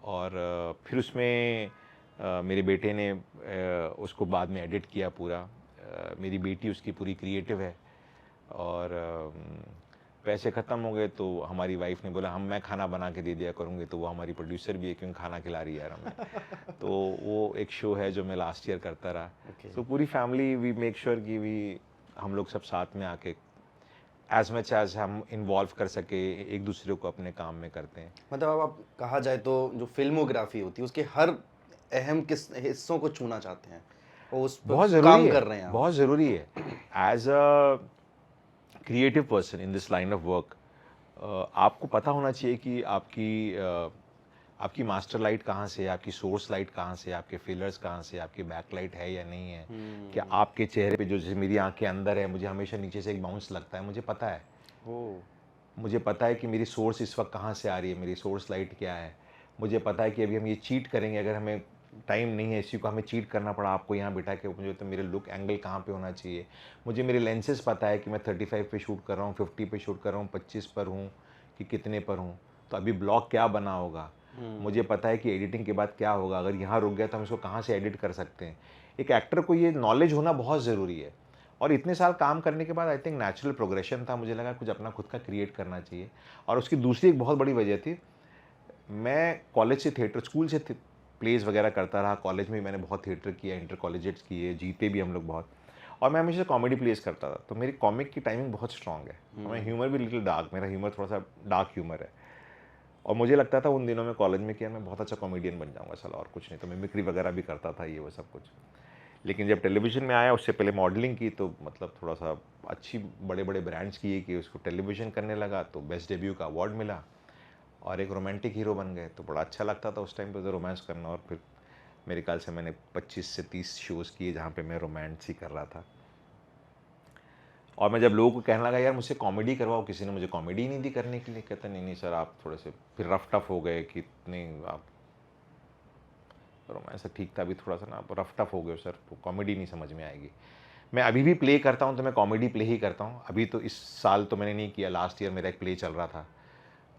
और फिर उसमें मेरे बेटे ने उसको बाद में एडिट किया पूरा। मेरी बेटी उसकी पूरी क्रिएटिव है। और पैसे ख़त्म हो गए तो हमारी वाइफ ने बोला मैं खाना बना के दे दिया करूँगी, तो वो हमारी प्रोड्यूसर भी है, क्योंकि खाना खिला रही है यार हमें। तो वो एक शो है जो मैं लास्ट ईयर करता रहा। तो पूरी फैमिली वी मेक श्योर कि हम लोग सब साथ में आके एज मच एज हम इन्वॉल्व कर सके एक दूसरे को अपने काम में करते हैं।
मतलब अब आप कहा जाए तो जो फिल्मोग्राफी होती है उसके हर अहम किस हिस्सों को छूना चाहते हैं और उस पर
बहुत ज़रूरी
काम
है,
कर रहे हैं आप।
बहुत ज़रूरी है। As a creative person in this line of work, आपको पता होना चाहिए कि आपकी मास्टर लाइट कहाँ से है, आपकी सोर्स लाइट कहाँ से है, आपके फिलर्स कहाँ से, आपकी बैक लाइट है या नहीं है। क्या आपके चेहरे पे जो, जैसे मेरी आंख के अंदर है, मुझे हमेशा नीचे से एक बाउंस लगता है, मुझे पता है। मुझे पता है कि मेरी सोर्स इस वक्त कहाँ से आ रही है, मेरी सोर्स लाइट क्या है। मुझे पता है कि अभी हम ये चीट करेंगे, अगर हमें टाइम नहीं है इसी को हमें चीट करना पड़ा आपको यहाँ बिठा के, मुझे तो मेरे लुक एंगल कहाँ पे होना चाहिए। मुझे मेरे लेंसेज पता है कि मैं 35 पे शूट कर रहा हूँ, 50 पे शूट कर रहा हूँ, 25 पर हूँ कि कितने पर हूँ, तो अभी ब्लॉग क्या बना होगा। मुझे पता है कि एडिटिंग के बाद क्या होगा, अगर यहाँ रुक गया तो हम इसको कहाँ से एडिट कर सकते हैं। एक एक्टर को ये नॉलेज होना बहुत ज़रूरी है। और इतने साल काम करने के बाद आई थिंक नेचुरल प्रोग्रेशन था, मुझे लगा कुछ अपना खुद का क्रिएट करना चाहिए। और उसकी दूसरी एक बहुत बड़ी वजह थी, मैं कॉलेज से थिएटर, स्कूल से प्लेज वगैरह करता रहा, कॉलेज में मैंने बहुत थिएटर किया, इंटर कॉलेजेट्स किए, जीते भी हम लोग बहुत। और मैं हमेशा कॉमेडी प्लेज करता था, तो मेरी कॉमिक की टाइमिंग बहुत स्ट्रॉन्ग है। और मैं ह्यूमर भी लिटिल डार्क, मेरा ह्यूमर थोड़ा सा डार्क ह्यूमर है। और मुझे लगता था उन दिनों में कॉलेज में किया मैं बहुत अच्छा कॉमेडियन बन जाऊँगा साला, और कुछ नहीं। तो मिमिक्री वगैरह भी करता था, ये वो सब कुछ। लेकिन जब टेलीविज़न में आया, उससे पहले मॉडलिंग की, तो मतलब थोड़ा सा अच्छी बड़े बड़े ब्रांड्स किए कि उसको टेलीविज़न करने लगा, तो बेस्ट डेब्यू का अवार्ड मिला और एक रोमांटिक हीरो बन गए। तो बड़ा अच्छा लगता था उस टाइम पे तो रोमांस करना। और फिर मेरे ख्याल से मैंने 25 से 30 शोज़ किए जहाँ पे मैं रोमांस ही कर रहा था। और मैं जब लोगों को कहने लगा यार मुझसे कॉमेडी करवाओ, किसी ने मुझे कॉमेडी नहीं दी करने के लिए। कहता नहीं नहीं सर आप थोड़े से फिर रफ टफ हो गए कि नहीं आप रोमांस ठीक था, अभी थोड़ा सा ना आप रफ टफ हो गए सर, कॉमेडी नहीं समझ में आएगी। मैं अभी भी प्ले करता हूँ तो मैं कॉमेडी प्ले ही करता हूँ। अभी तो इस साल तो मैंने नहीं किया, लास्ट ईयर मेरा एक प्ले चल रहा था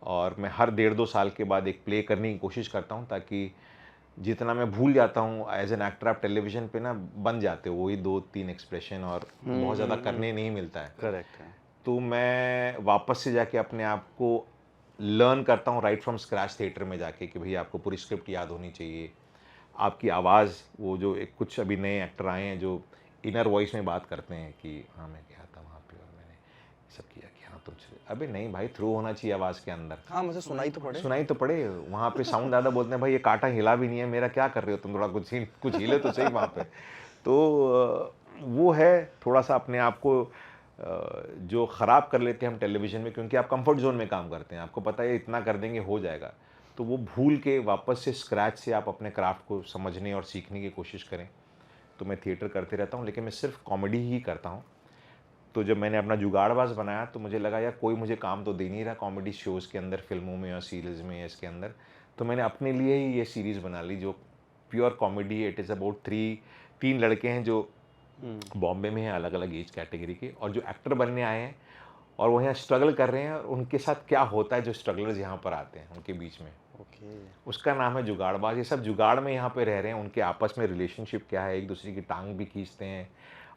और मैं हर 1.5-2 साल के बाद एक प्ले करने की कोशिश करता हूँ, ताकि जितना मैं भूल जाता हूँ एज एन एक्टर, आप टेलीविज़न पे ना बन जाते हो वही 2-3 एक्सप्रेशन और बहुत ज़्यादा करने नहीं मिलता है।
करेक्ट है।
तो मैं वापस से जाके अपने आप को लर्न करता हूँ राइट फ्रॉम स्क्रैच थिएटर में जाके कि भई आपको पूरी स्क्रिप्ट याद होनी चाहिए। आपकी आवाज़, वो जो एक कुछ अभी नए एक्टर आए हैं जो इनर वॉइस में बात करते हैं कि हाँ मैं गया था वहाँ पे और मैंने सब किया कि हाँ तुमसे, अबे नहीं भाई, थ्रू होना चाहिए आवाज़ के अंदर।
हाँ, मुझे सुनाई तो पड़े।
सुनाई तो पड़े। वहाँ पे साउंड ज़्यादा बोलते हैं भाई ये कांटा हिला भी नहीं है मेरा, क्या कर रहे हो तुम, थोड़ा कुछ हिले तो सही वहाँ पे। तो वो है थोड़ा सा अपने आप को जो ख़राब कर लेते हैं हम टेलीविज़न में, क्योंकि आप कंफर्ट जोन में काम करते हैं, आपको पता है इतना कर देंगे हो जाएगा। तो वो भूल के वापस से स्क्रैच से आप अपने क्राफ्ट को समझने और सीखने की कोशिश करें। तो मैं थिएटर करते रहता हूँ, लेकिन मैं सिर्फ कॉमेडी ही करता हूँ। तो जब मैंने अपना जुगाड़बाज बनाया तो मुझे लगा यार कोई मुझे काम तो दे नहीं रहा कॉमेडी शोज़ के अंदर, फिल्मों में या सीरीज़ में या इसके अंदर। तो मैंने अपने लिए ही ये सीरीज़ बना ली जो प्योर कॉमेडी है। इट इज़ अबाउट 3 लड़के हैं जो बॉम्बे में हैं, अलग अलग एज कैटेगरी के, और जो एक्टर बनने आए हैं और वो यहाँ स्ट्रगल कर रहे हैं, और उनके साथ क्या होता है जो स्ट्रगलर्स यहाँ पर आते हैं उनके बीच में, उसका नाम है जुगाड़बाज। ये सब जुगाड़ में यहाँ पे रह रहे हैं, उनके आपस में रिलेशनशिप क्या है, एक दूसरे की टांग भी खींचते हैं।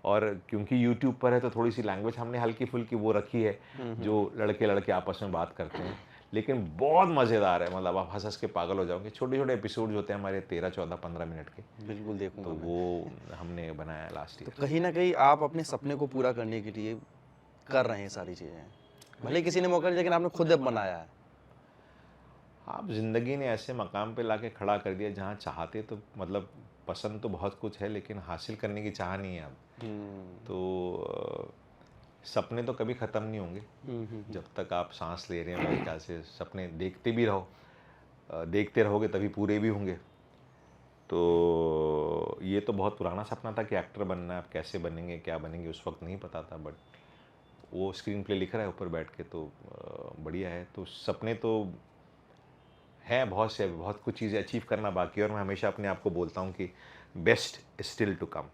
और क्योंकि यूट्यूब पर है तो थोड़ी सी लैंग्वेज हमने हल्की फुल्की वो रखी है जो लड़के लड़के आपस में बात करते हैं, लेकिन बहुत मज़ेदार है। मतलब आप हंस हंस के पागल हो जाओगे। छोटे छोटे एपिसोड होते हैं हमारे 13, 14, 15 मिनट के।
बिल्कुल देखूंगा
तो
मैं।
वो हमने बनाया लास्ट
तो
ईयर।
कहीं ना कहीं आप अपने सपने को पूरा करने के लिए कर रहे हैं सारी चीज़ें, भले किसी ने मौका नहीं, लेकिन आपने खुद अब बनाया है।
आप ज़िंदगी ने ऐसे मकाम पे लाके खड़ा कर दिया जहाँ चाहते तो, मतलब पसंद तो बहुत कुछ है लेकिन हासिल करने की चाह नहीं है अब। तो सपने तो कभी ख़त्म नहीं होंगे जब तक आप सांस ले रहे हैं। मेरे ख्याल से सपने देखते भी रहो, देखते रहोगे तभी पूरे भी होंगे। तो ये तो बहुत पुराना सपना था कि एक्टर बनना है, अब कैसे बनेंगे क्या बनेंगे उस वक्त नहीं पता था, बट वो स्क्रीन प्ले लिख रहा है ऊपर बैठ के, तो बढ़िया है। तो सपने तो है बहुत से, बहुत कुछ चीज़ें अचीव करना बाकी है, और मैं हमेशा अपने आप को बोलता हूँ कि best still to come.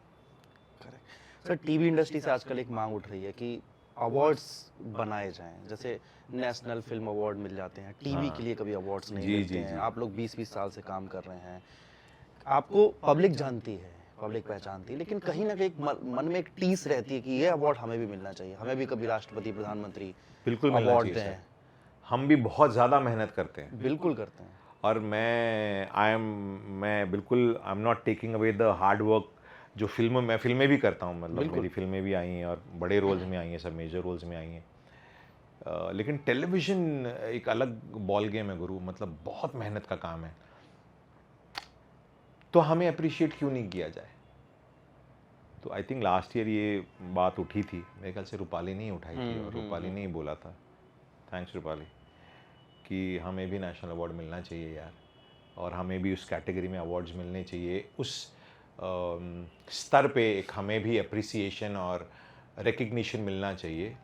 Sir, TV industry से आजकल एक मांग उठ रही है कि अवार्ड्स बनाए जाएं, जैसे नेशनल फिल्म अवार्ड मिल जाते हैं, टीवी के लिए कभी अवार्ड्स नहीं
जी
मिलते
जी
हैं।
जी।
आप लोग 20-20 साल से काम कर रहे हैं, आपको पब्लिक जानती है, पब्लिक पहचानती है, लेकिन कहीं ना कहीं एक मन में एक टीस रहती है कि ये अवार्ड हमें भी मिलना चाहिए, हमें भी कभी राष्ट्रपति प्रधानमंत्री
बिल्कुल मिलना
अवार्ड
चाहिए
दें।
सर। हम भी बहुत ज़्यादा मेहनत करते हैं
बिल्कुल करते हैं।
और मैं बिल्कुल I am not taking away the hard work जो फिल्में भी करता हूँ, मतलब
बिल्कुल।
मेरी फिल्में भी आई हैं और बड़े रोल्स में आई हैं, सब मेजर रोल्स में आई हैं। लेकिन टेलीविज़न एक अलग बॉल गेम है गुरु, मतलब बहुत मेहनत का काम है। तो हमें अप्रिशिएट क्यों नहीं किया जाए? तो आई थिंक लास्ट ईयर ये बात उठी थी, मेरे ख्याल से रूपाली ने ही उठाई थी और रूपाली ने ही बोला था, थैंक्स रूपाली, कि हमें भी नेशनल अवार्ड मिलना चाहिए यार, और हमें भी उस कैटेगरी में अवार्ड्स मिलने चाहिए, उस स्तर पे एक हमें भी अप्रिसिएशन और रिकग्निशन मिलना चाहिए,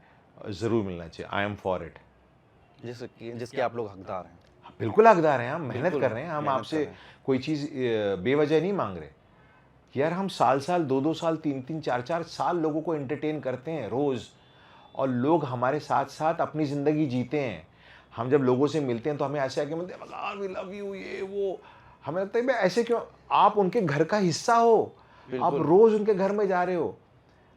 ज़रूर मिलना चाहिए। I am for it.
जिसके आप लोग हकदार हैं।
बिल्कुल हकदार हैं, हम मेहनत
बिल्कुल,
कर रहे हैं, हम
मेहनत
आपसे
कर रहे हैं।
कोई चीज़ बेवजह नहीं मांग रहे यार। हम साल 2 साल 3 4 साल लोगों को एंटरटेन करते हैं रोज़, और लोग हमारे साथ साथ अपनी ज़िंदगी जीते हैं। हम जब लोगों से मिलते हैं तो हमें ऐसे आके मिलते हैं, वी लव यू, ये वो। हमें लगता है भाई ऐसे क्यों, आप उनके घर का हिस्सा हो, आप रोज़ उनके घर में जा रहे हो।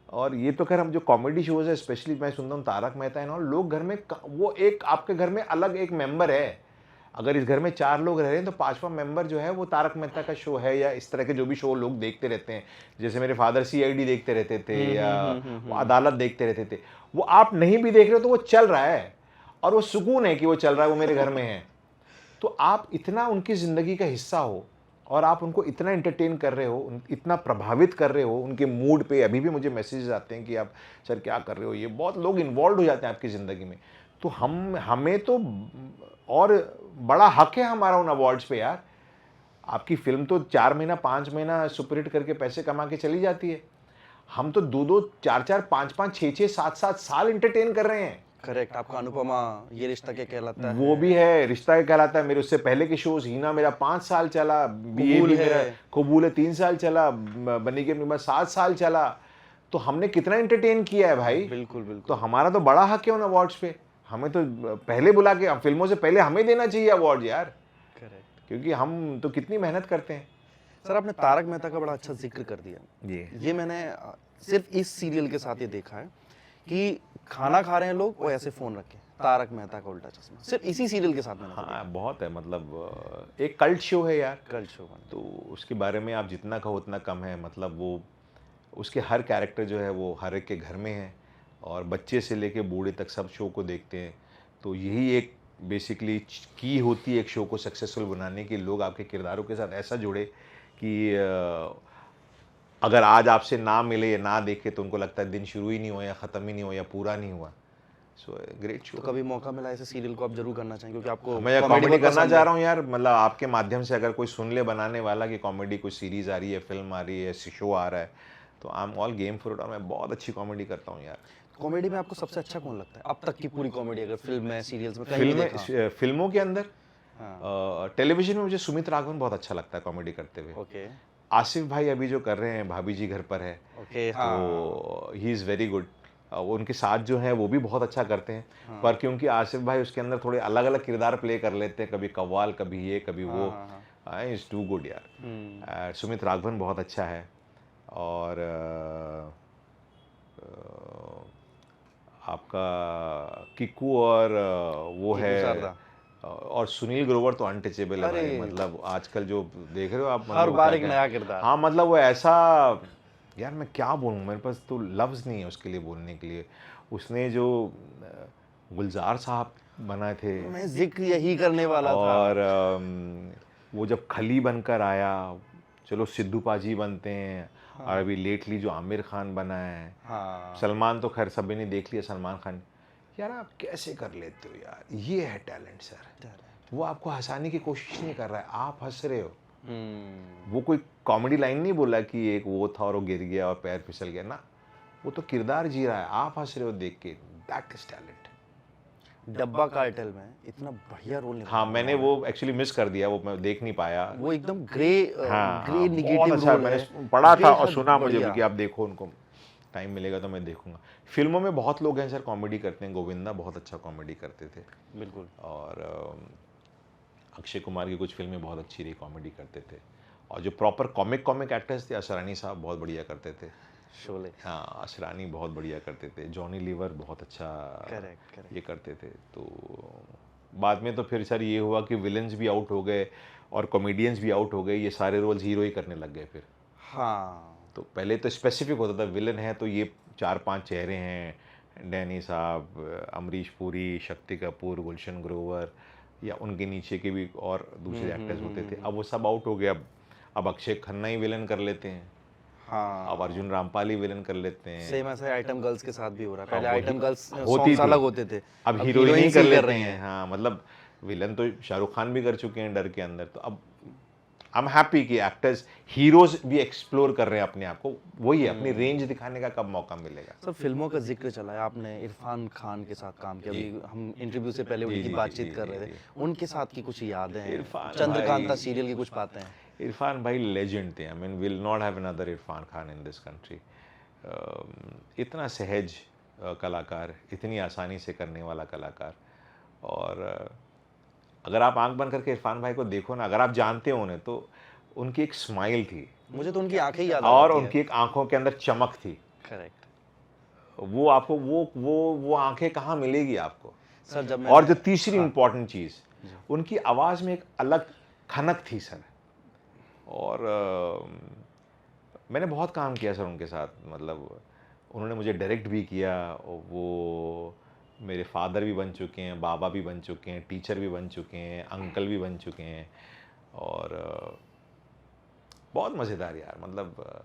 और ये तो खैर हम जो कॉमेडी शोज़ है, स्पेशली मैं सुनता हूँ तारक मेहता है ना, लोग घर में वो एक आपके घर में अलग एक मेंबर है। अगर इस घर में 4 लोग रह रहे हैं तो 5वां मेंबर जो है वो तारक मेहता का शो है, या इस तरह के जो भी शो लोग देखते रहते हैं। जैसे मेरे फादर CID देखते रहते थे, या वो अदालत देखते रहते थे। वो आप नहीं भी देख रहे हो तो वो चल रहा है, और वो सुकून है कि वो चल रहा है, वो मेरे घर में है। तो आप इतना उनकी ज़िंदगी का हिस्सा हो, और आप उनको इतना एंटरटेन कर रहे हो, इतना प्रभावित कर रहे हो उनके मूड पे। अभी भी मुझे मैसेजेस आते हैं कि आप सर क्या कर रहे हो, ये बहुत लोग इन्वॉल्व हो जाते हैं आपकी ज़िंदगी में। तो हमें तो और बड़ा हक है हमारा उन अवार्ड्स पे यार। आपकी फिल्म तो 4 महीना 5 महीना सुपरहिट करके पैसे कमा के चली जाती है, हम तो 2 4 5 6 7 साल एंटरटेन कर रहे हैं।
करेक्ट। आपका अनुपमा, ये रिश्ता क्या कहलाता है,
वो भी है, रिश्ता क्या कहलाता है, मेरे उससे पहले के शोज, हीना मेरा 5 साल चला,
कबूल
BAB
है।
मेरा, कबूल है 3 साल चला, बनी के बाद 7 साल चला। तो हमने कितना एंटरटेन किया है भाई।
बिल्कुल बिल्कुल।
तो हमारा तो बड़ा हक है उन अवार्ड्स पे। हमें तो पहले बुला के, फिल्मों से पहले हमें देना चाहिए अवार्ड यार,
करेक्ट।
क्योंकि हम तो कितनी मेहनत करते हैं।
सर आपने तारक मेहता का बड़ा अच्छा जिक्र कर दिया।
ये
मैंने सिर्फ इस सीरियल के साथ ये देखा है कि खाना खा रहे हैं लोग वो ऐसे फोन रखे, तारक मेहता का उल्टा चश्मा, सिर्फ इसी सीरियल के साथ मैंने
हाँ बहुत है, मतलब एक कल्ट शो है यार।
कल्ट शो बना।
तो उसके बारे में आप जितना कहो उतना कम है। मतलब वो उसके हर कैरेक्टर जो है वो हर एक के घर में है, और बच्चे से लेके बूढ़े तक सब शो को देखते हैं। तो यही एक बेसिकली की होती है एक शो को सक्सेसफुल बनाने की, लोग आपके किरदारों के साथ ऐसा जुड़े कि अगर आज आपसे ना मिले या ना देखे तो उनको लगता है दिन शुरू ही नहीं हुआ, या ख़त्म ही नहीं हुआ, या पूरा नहीं हुआ। So great show.
तो कभी मौका मिला ऐसे सीरियल को आप जरूर करना चाहेंगे, क्योंकि आपको
मैं कॉमेडी करना चाह रहा हूँ यार। मतलब आपके माध्यम से अगर कोई सुन ले बनाने वाला कि कॉमेडी कोई सीरीज़ आ रही है, फिल्म आ रही है, शो आ रहा है, तो I am all game for it. और मैं बहुत अच्छी कॉमेडी करता हूँ यार।
कॉमेडी में आपको सबसे अच्छा कौन लगता है अब तक की पूरी कॉमेडी, अगर फिल्म में, सीरियल्स में, कहीं भी देखा?
फिल्मों के अंदर, टेलीविजन में मुझे सुमित राघवन बहुत अच्छा लगता है कॉमेडी करते हुए।
ओके।
आसिफ भाई अभी जो कर रहे हैं भाभी जी घर पर है,
ओके।
तो ही इज़ वेरी गुड। उनके साथ जो है वो भी बहुत अच्छा करते हैं। पर क्योंकि आसिफ भाई उसके अंदर थोड़े अलग अलग किरदार प्ले कर लेते हैं, कभी कव्वाल, कभी ये, कभी वो, इज़ टू गुड यार। सुमित राघवन बहुत अच्छा है। और आपका किक्कू, और वो है, और सुनील ग्रोवर तो अनटचेबल है भाई। मतलब आजकल जो देख रहे हो आप,
हर बार एक नया किरदार।
हाँ मतलब वो ऐसा, यार मैं क्या बोलूँ, मेरे पास तो लफ्ज़ नहीं है उसके लिए बोलने के लिए। उसने जो गुलजार साहब बनाए थे,
मैं जिक्र यही करने वाला था।
और वो जब खली बनकर आया, चलो सिद्धू पाजी बनते हैं, और अभी लेटली जो आमिर खान बना है, सलमान तो खैर सभी ने देख लिया, सलमान खान। यार आप कैसे कर लेते हो यार, ये है टैलेंट सर। वो आपको हंसाने की कोशिश नहीं कर रहा है, आप हंस रहे हो। वो कोई कॉमेडी लाइन नहीं बोला कि एक वो था और वो गिर गया और पैर फिसल गया ना, वो तो किरदार जी रहा है, आप हंस रहे हो देख के। That is talent.
डब्बा कार्टेल में इतना बढ़िया रोल निभाया।
हाँ मैंने वो एक्चुअली मिस कर दिया, वो मैं देख नहीं पाया।
वो एकदम ग्रे, ग्रे निगेटिव
बहुत अच्छा,
रोल
मैंने
है,
पढ़ा था और सुना मुझे
बढ़िया।
भी कि आप देखो, उनको टाइम मिलेगा तो मैं देखूंगा। फिल्मों में बहुत लोग हैं सर कॉमेडी करते हैं, गोविंदा बहुत अच्छा कॉमेडी करते थे।
बिल्कुल।
और अक्षय कुमार की कुछ फिल्में बहुत अच्छी रही, कॉमेडी करते थे। और जो प्रॉपर कॉमिक एक्टर्स थे, असरानी साहब बहुत बढ़िया करते थे।
शोले।
हाँ, असरानी बहुत बढ़िया करते थे। जॉनी लीवर बहुत अच्छा
करेक्ट।
ये करते थे। तो बाद में तो फिर सर ये हुआ कि विलन्स भी आउट हो गए और कॉमेडियंस भी आउट हो गए, ये सारे रोल्स हीरो ही करने लग गए फिर।
हाँ।
तो पहले तो स्पेसिफिक होता था, विलन है तो ये 4-5 चेहरे हैं, डैनी साहब, अमरीश पुरी, शक्ति कपूर, गुलशन ग्रोवर, या उनके नीचे के भी और दूसरे एक्टर्स होते थे। अब वो सब आउट हो गए। अब अक्षय खन्ना ही विलन कर लेते हैं,
हाँ।
अब अर्जुन रामपाल ही विलन कर लेते हैं।
सेम ऐसा आइटम गर्ल्स के साथ भी हो रहा है। पहले
अब
आइटम गर्ल्स
होती
सॉन्ग्स
थी,
अलग होते थे,
अब हीरोइन ही
हीरोइंस
कर
ही
लेते
रही
हैं। हाँ, मतलब विलन तो शाहरुख खान भी कर चुके हैं डर के अंदर। तो अब आई एम हैप्पी कि एक्टर्स हीरोज भी एक्सप्लोर कर रहे हैं अपने आप को। वही है, अपनी रेंज दिखाने का कब मौका मिलेगा।
सर फिल्मों का जिक्र चला है, आपने इरफान खान के साथ काम किया। अभी हम इंटरव्यू से पहले
जी,
उनकी
जी,
बातचीत
जी,
कर
जी,
रहे थे,
जी।
उनके साथ की कुछ यादें हैं,
इरफान
चंद्रकांता
भाई-
सीरियल की कुछ बातें हैं।
इरफान भाई लेजेंड थे। I mean will not have another Irfan Khan in this country. इतना सहज कलाकार, इतनी आसानी से करने वाला कलाकार। और अगर आप आंख बंद करके इरफान भाई को देखो ना, अगर आप जानते हो उन्हें, तो उनकी एक स्माइल थी
मुझे तो उनकी आंखें ही याद आ
और
जाती
उनकी एक आंखों के अंदर चमक थी।
करेक्ट।
वो आपको वो आंखें कहाँ मिलेगी आपको।
सर जब
और
मैंने
जो तीसरी इंपॉर्टेंट चीज़, उनकी आवाज़ में एक अलग खनक थी सर। और मैंने बहुत काम किया सर उनके साथ। मतलब उन्होंने मुझे डायरेक्ट भी किया, और वो मेरे फादर भी बन चुके हैं, बाबा भी बन चुके हैं, टीचर भी बन चुके हैं, अंकल भी बन चुके हैं। और बहुत मज़ेदार यार। मतलब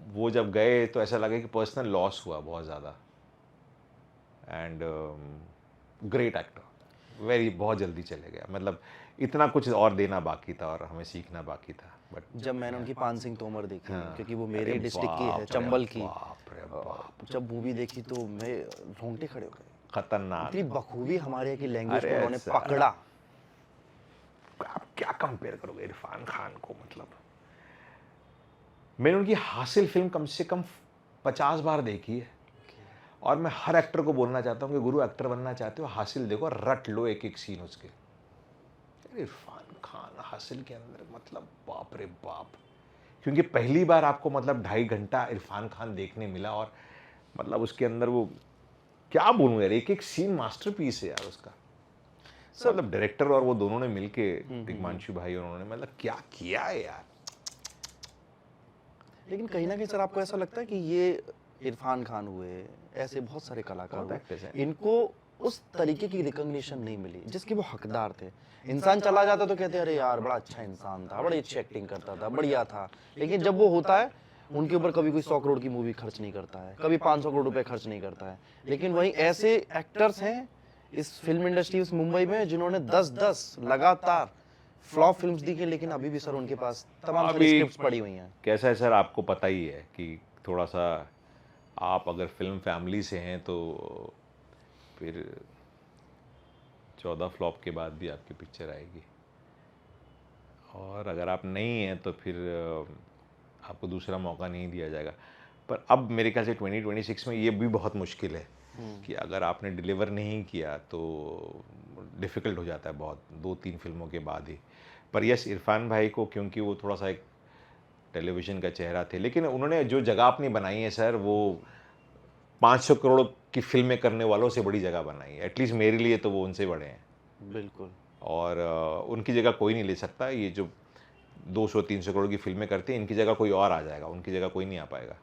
वो जब गए तो ऐसा लगा कि पर्सनल लॉस हुआ बहुत ज़्यादा। एंड ग्रेट एक्टर, वेरी, बहुत जल्दी चले गया। मतलब इतना कुछ और देना बाकी था और हमें सीखना बाकी था। बट
जब मैंने उनकी पान सिंह तोमर देखी,
हाँ।
क्योंकि वो मेरे
अरे
डिस्ट्रिक्ट की है,
बाप रे
चंबल की,
बाप रे बाप,
जब मूवी देखी तो मैं रोंगटे खड़े हो गए।
खतरनाक।
इतनी बखूबी हमारे यहाँ की लैंग्वेज को
अरे
उन्होंने
सर।
पकड़ा।
आप क्या कंपेयर करोगे इरफान खान को। मतलब मैंने उनकी हासिल फिल्म कम से कम 50 बार देखी है। और मैं हर एक्टर को बोलना चाहता हूँ कि गुरु, एक्टर बनना चाहते हो, हासिल देखो, रट लो एक एक सीन उसके। इरफान खान हासिल के अंदर मतलब बाप रे बाप। क्योंकि पहली बार आपको मतलब 2.5 घंटा इरफान खान देखने मिला, और मतलब उसके अंदर वो क्या बोलूँ यार, एक एक सीन मास्टरपीस है यार उसका। मतलब डायरेक्टर और वो दोनों ने मिलके, तिग्मांशु भाई और उन्होंने, मतलब क्या किया है यार।
लेकिन कहीं ना कहीं सर आपको ऐसा लगता है कि ये इरफान खान हुए, ऐसे बहुत सारे कलाकार
बहुत actors
हुए,
हैं।
इनको उस तरीके की रिकॉग्निशन नहीं मिली जिसके वो हकदार थे। इंसान चला जाता तो कहते हैं अरे यार बड़ा अच्छा इंसान था, बड़ी अच्छी एक्टिंग करता था, बढ़िया था। लेकिन जब वो होता है, उनके ऊपर कभी कोई 100 करोड़ की मूवी खर्च नहीं करता है, कभी 500 करोड़ रुपए खर्च नहीं करता है। लेकिन वहीं ऐसे एक्टर्स हैं इस फिल्म इंडस्ट्री इस मुंबई में जिन्होंने 10-10 लगातार फ्लॉप फिल्म्स दी हैं, लेकिन अभी भी सर उनके पास तमाम सारी
अभी
स्क्रिप्ट्स पड़ी हुई हैं।
कैसा है सर, आपको पता ही है कि थोड़ा सा आप अगर फिल्म फैमिली से हैं तो फिर 14 फ्लॉप के बाद भी आपकी पिक्चर आएगी। और अगर आप नहीं हैं तो फिर आपको दूसरा मौका नहीं दिया जाएगा। पर अब मेरे ख्याल से 2026 में ये भी बहुत मुश्किल है कि अगर आपने डिलीवर नहीं किया तो डिफ़िकल्ट हो जाता है बहुत, 2-3 फिल्मों के बाद ही। पर यस, इरफान भाई को, क्योंकि वो थोड़ा सा एक टेलीविज़न का चेहरा थे, लेकिन उन्होंने जो जगह अपनी बनाई है सर, वो 500 करोड़ की फिल्में करने वालों से बड़ी जगह बनाई है। एटलीस्ट मेरे लिए तो वो उनसे बड़े हैं।
बिल्कुल।
और उनकी जगह कोई नहीं ले सकता। ये जो 200-300 करोड़ की फिल्में करते हैं, इनकी जगह कोई और आ जाएगा, उनकी जगह कोई नहीं आ पाएगा।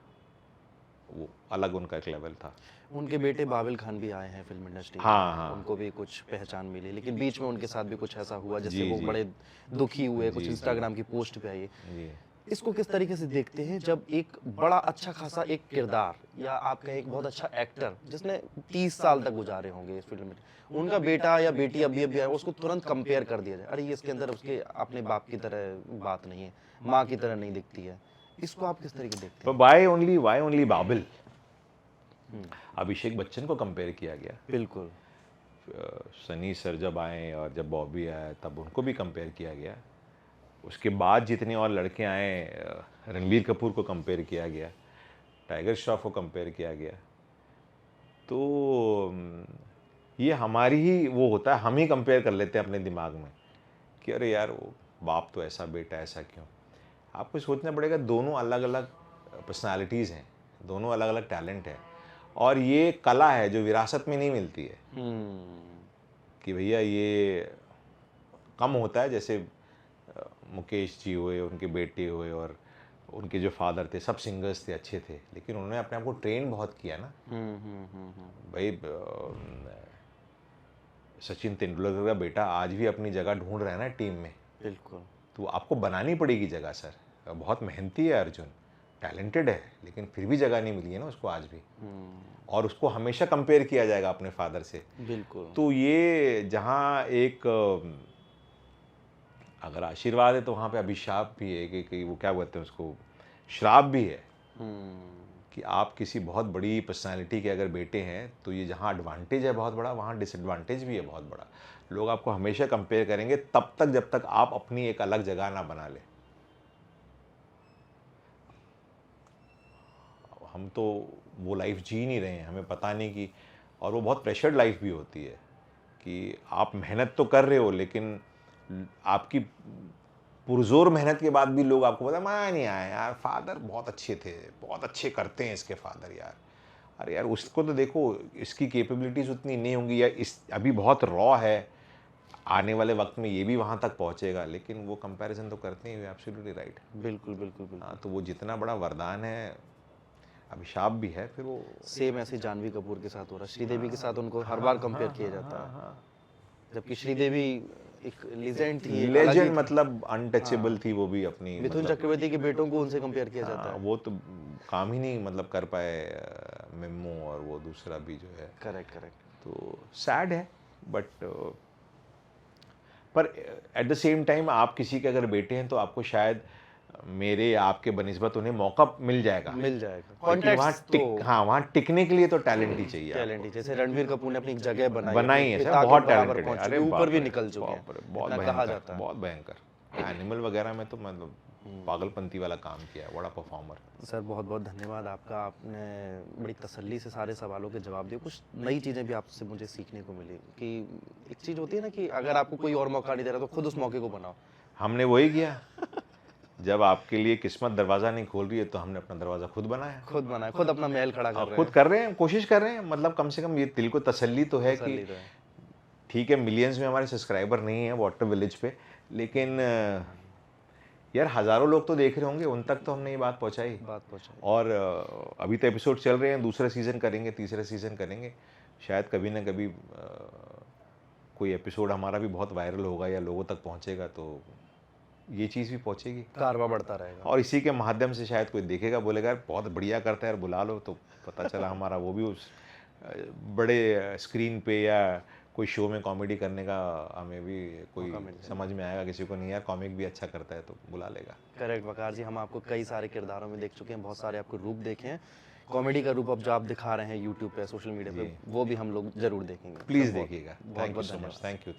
वो अलग उनका एक लेवल था।
उनके बेटे बाबिल खान भी आए हैं फिल्म इंडस्ट्री में।
हाँ, हाँ।
उनको भी कुछ पहचान मिली, लेकिन बीच में उनके साथ भी कुछ ऐसा हुआ जिससे
जी,
वो
जी।
बड़े दुखी हुए, कुछ
जी,
इंस्टाग्राम की पोस्ट पे आई।
जी।
इसको किस तरीके से देखते हैं जब एक बड़ा अच्छा खासा एक किरदार, या आप कहें एक बहुत अच्छा एक्टर जिसने 30 साल तक गुजारे होंगे इस फील्ड में, उनका बेटा या बेटी अभी अभी आए, उसको तुरंत कंपेयर कर दिया जाए, अरे ये इसके अंदर उसके अपने बाप की तरह बात नहीं है, माँ की तरह नहीं दिखती है। इसको आप किस तरीके देखते
पर
हैं?
Why only Babil? अभिषेक बच्चन को कंपेयर किया गया।
बिल्कुल।
सनी सर जब आए और जब बॉबी आया तब उनको भी कंपेयर किया गया। उसके बाद जितने और लड़के आए, रणबीर कपूर को कंपेयर किया गया, टाइगर श्रॉफ को कंपेयर किया गया। तो ये हमारी ही वो होता है, हम ही कंपेयर कर लेते हैं अपने दिमाग में कि अरे यार वो बाप तो ऐसा, बेटा ऐसा क्यों। आपको सोचना पड़ेगा, दोनों अलग अलग पर्सनालिटीज़ हैं, दोनों अलग अलग टैलेंट है, और ये कला है जो विरासत में नहीं मिलती है कि भैया ये कम होता है। जैसे मुकेश जी हुए, उनके बेटे हुए, और उनके जो फादर थे सब सिंगर्स थे, अच्छे थे, लेकिन उन्होंने अपने आप को ट्रेन बहुत किया ना। भाई सचिन तेंदुलकर का बेटा आज भी अपनी जगह ढूंढ रहा है ना टीम में।
बिल्कुल।
तो आपको बनानी पड़ेगी जगह सर। बहुत मेहनती है अर्जुन, टैलेंटेड है, लेकिन फिर भी जगह नहीं मिली है ना उसको आज भी, और उसको हमेशा कंपेयर किया जाएगा अपने फादर से।
बिल्कुल।
तो ये जहाँ एक अगर आशीर्वाद है तो वहाँ पे अभिशाप भी है कि वो क्या बोलते हैं उसको, श्राप भी है कि आप किसी बहुत बड़ी पर्सनालिटी के अगर बेटे हैं तो ये जहाँ एडवांटेज है बहुत बड़ा, वहाँ डिसएडवांटेज भी है बहुत बड़ा। लोग आपको हमेशा कंपेयर करेंगे तब तक जब तक आप अपनी एक अलग जगह ना बना ले। हम तो वो लाइफ जी नहीं रहे हैं, हमें पता नहीं कि, और वो बहुत प्रेशर्ड लाइफ भी होती है कि आप मेहनत तो कर रहे हो, लेकिन आपकी पुरजोर मेहनत के बाद भी लोग आपको पता मैं नहीं आया यार, फादर बहुत अच्छे थे, बहुत अच्छे करते हैं इसके फादर यार। अरे यार उसको तो देखो, इसकी कैपेबिलिटीज़ उतनी नहीं होंगी, या इस अभी बहुत रॉ है, आने वाले वक्त में ये भी वहाँ तक पहुँचेगा, लेकिन वो कंपैरिजन तो करते हैं। Absolutely right.
बिल्कुल बिल्कुल बिल्कुल।
हाँ, तो वो जितना बड़ा वरदान है, अभिशाप भी है फिर वो।
सेम ऐसे जानवी कपूर के साथ हो रहा है, श्रीदेवी के साथ उनको हर बार कंपेयर किया जाता है, जबकि श्रीदेवी एक लेजेंड थी, एक अलग ही
लेजेंड
थी।
मतलब अनटचेबल थी वो भी अपनी,
मिथुन
मतलब
चक्रवर्ती के बेटों को उनसे कंपेयर किया जाता
हाँ,
है।
वो तो काम ही नहीं मतलब कर पाए, मिम्मो और वो दूसरा भी जो है।
Correct correct.
तो सैड है, बट पर एट द सेम टाइम आप किसी के अगर बेटे हैं तो आपको शायद मेरे आपके बनिस्बत उन्हें मौका मिल जाएगा,
मिल जाएगा
लेकिन वहाँ
कॉन्टेक्स्ट तो
हाँ, वहाँ टिकने के लिए तो टैलेंट ही चाहिए
टैलेंट ही,
आपको।
जैसे रणवीर कपूर ने अपनी एक जगह बनाई,
बनाई
अपने
है
पिता
सर,
के
बहुत
बराबर
टैलेंटेड है।
पहुंच
अरे
चुके, ऊपर
बाप
भी
रे,
निकल चुके हैं,
बाप रे, बहुत
इतना कहा
भयंकर,
जाता है।
बहुत भयंकर। एनिमल वगैरह में तो मतलब पागलपंती वाला काम किया है, बड़ा परफॉर्मर।
सर बहुत बहुत धन्यवाद आपका, आपने बड़ी तसल्ली से सारे सवालों के जवाब दिए। कुछ नई चीज़ें भी आपसे मुझे सीखने को मिली कि एक चीज़ होती है ना कि अगर आपको कोई और मौका नहीं दे रहा तो खुद उस मौके को बनाओ।
हमने वही किया। जब आपके लिए किस्मत दरवाज़ा नहीं खोल रही है तो हमने अपना दरवाज़ा खुद बनाया,
खुद बनाए, खुद अपना महल खड़ा कर रहे
खुद
हैं।
कर रहे हैं, कोशिश कर रहे हैं। मतलब कम से कम ये दिल को तसल्ली तो है कि
तसल्ली तो है।
ठीक है, मिलियंस में हमारे सब्सक्राइबर नहीं है वाटर विलेज पे, लेकिन यार हज़ारों लोग तो देख रहे होंगे, उन तक तो हमने ये बात पहुंचाई। और अभी तो एपिसोड चल रहे हैं, दूसरा सीज़न करेंगे, तीसरा सीज़न करेंगे, शायद कभी ना कभी कोई एपिसोड हमारा भी बहुत वायरल होगा या लोगों तक पहुंचेगा, तो ये चीज़ भी पहुंचेगी,
कारवा बढ़ता रहेगा।
और इसी के माध्यम से शायद कोई देखेगा, बोलेगा यार बहुत बढ़िया करता है यार, बुला लो, तो पता चला हमारा वो भी उस बड़े स्क्रीन पे या कोई शो में कॉमेडी करने का हमें भी कोई समझ में आएगा। किसी को नहीं यार कॉमिक भी अच्छा करता है तो बुला लेगा।
करेक्ट वकार जी, हम आपको कई सारे किरदारों में देख चुके हैं, बहुत सारे आपको रूप देखे हैं। कॉमेडी का रूप अब जो आप दिखा रहे हैं यूट्यूब पे, सोशल मीडिया पे, वो भी हम लोग जरूर देखेंगे।
प्लीज़ देखिएगा। Thank you so much. Thank you.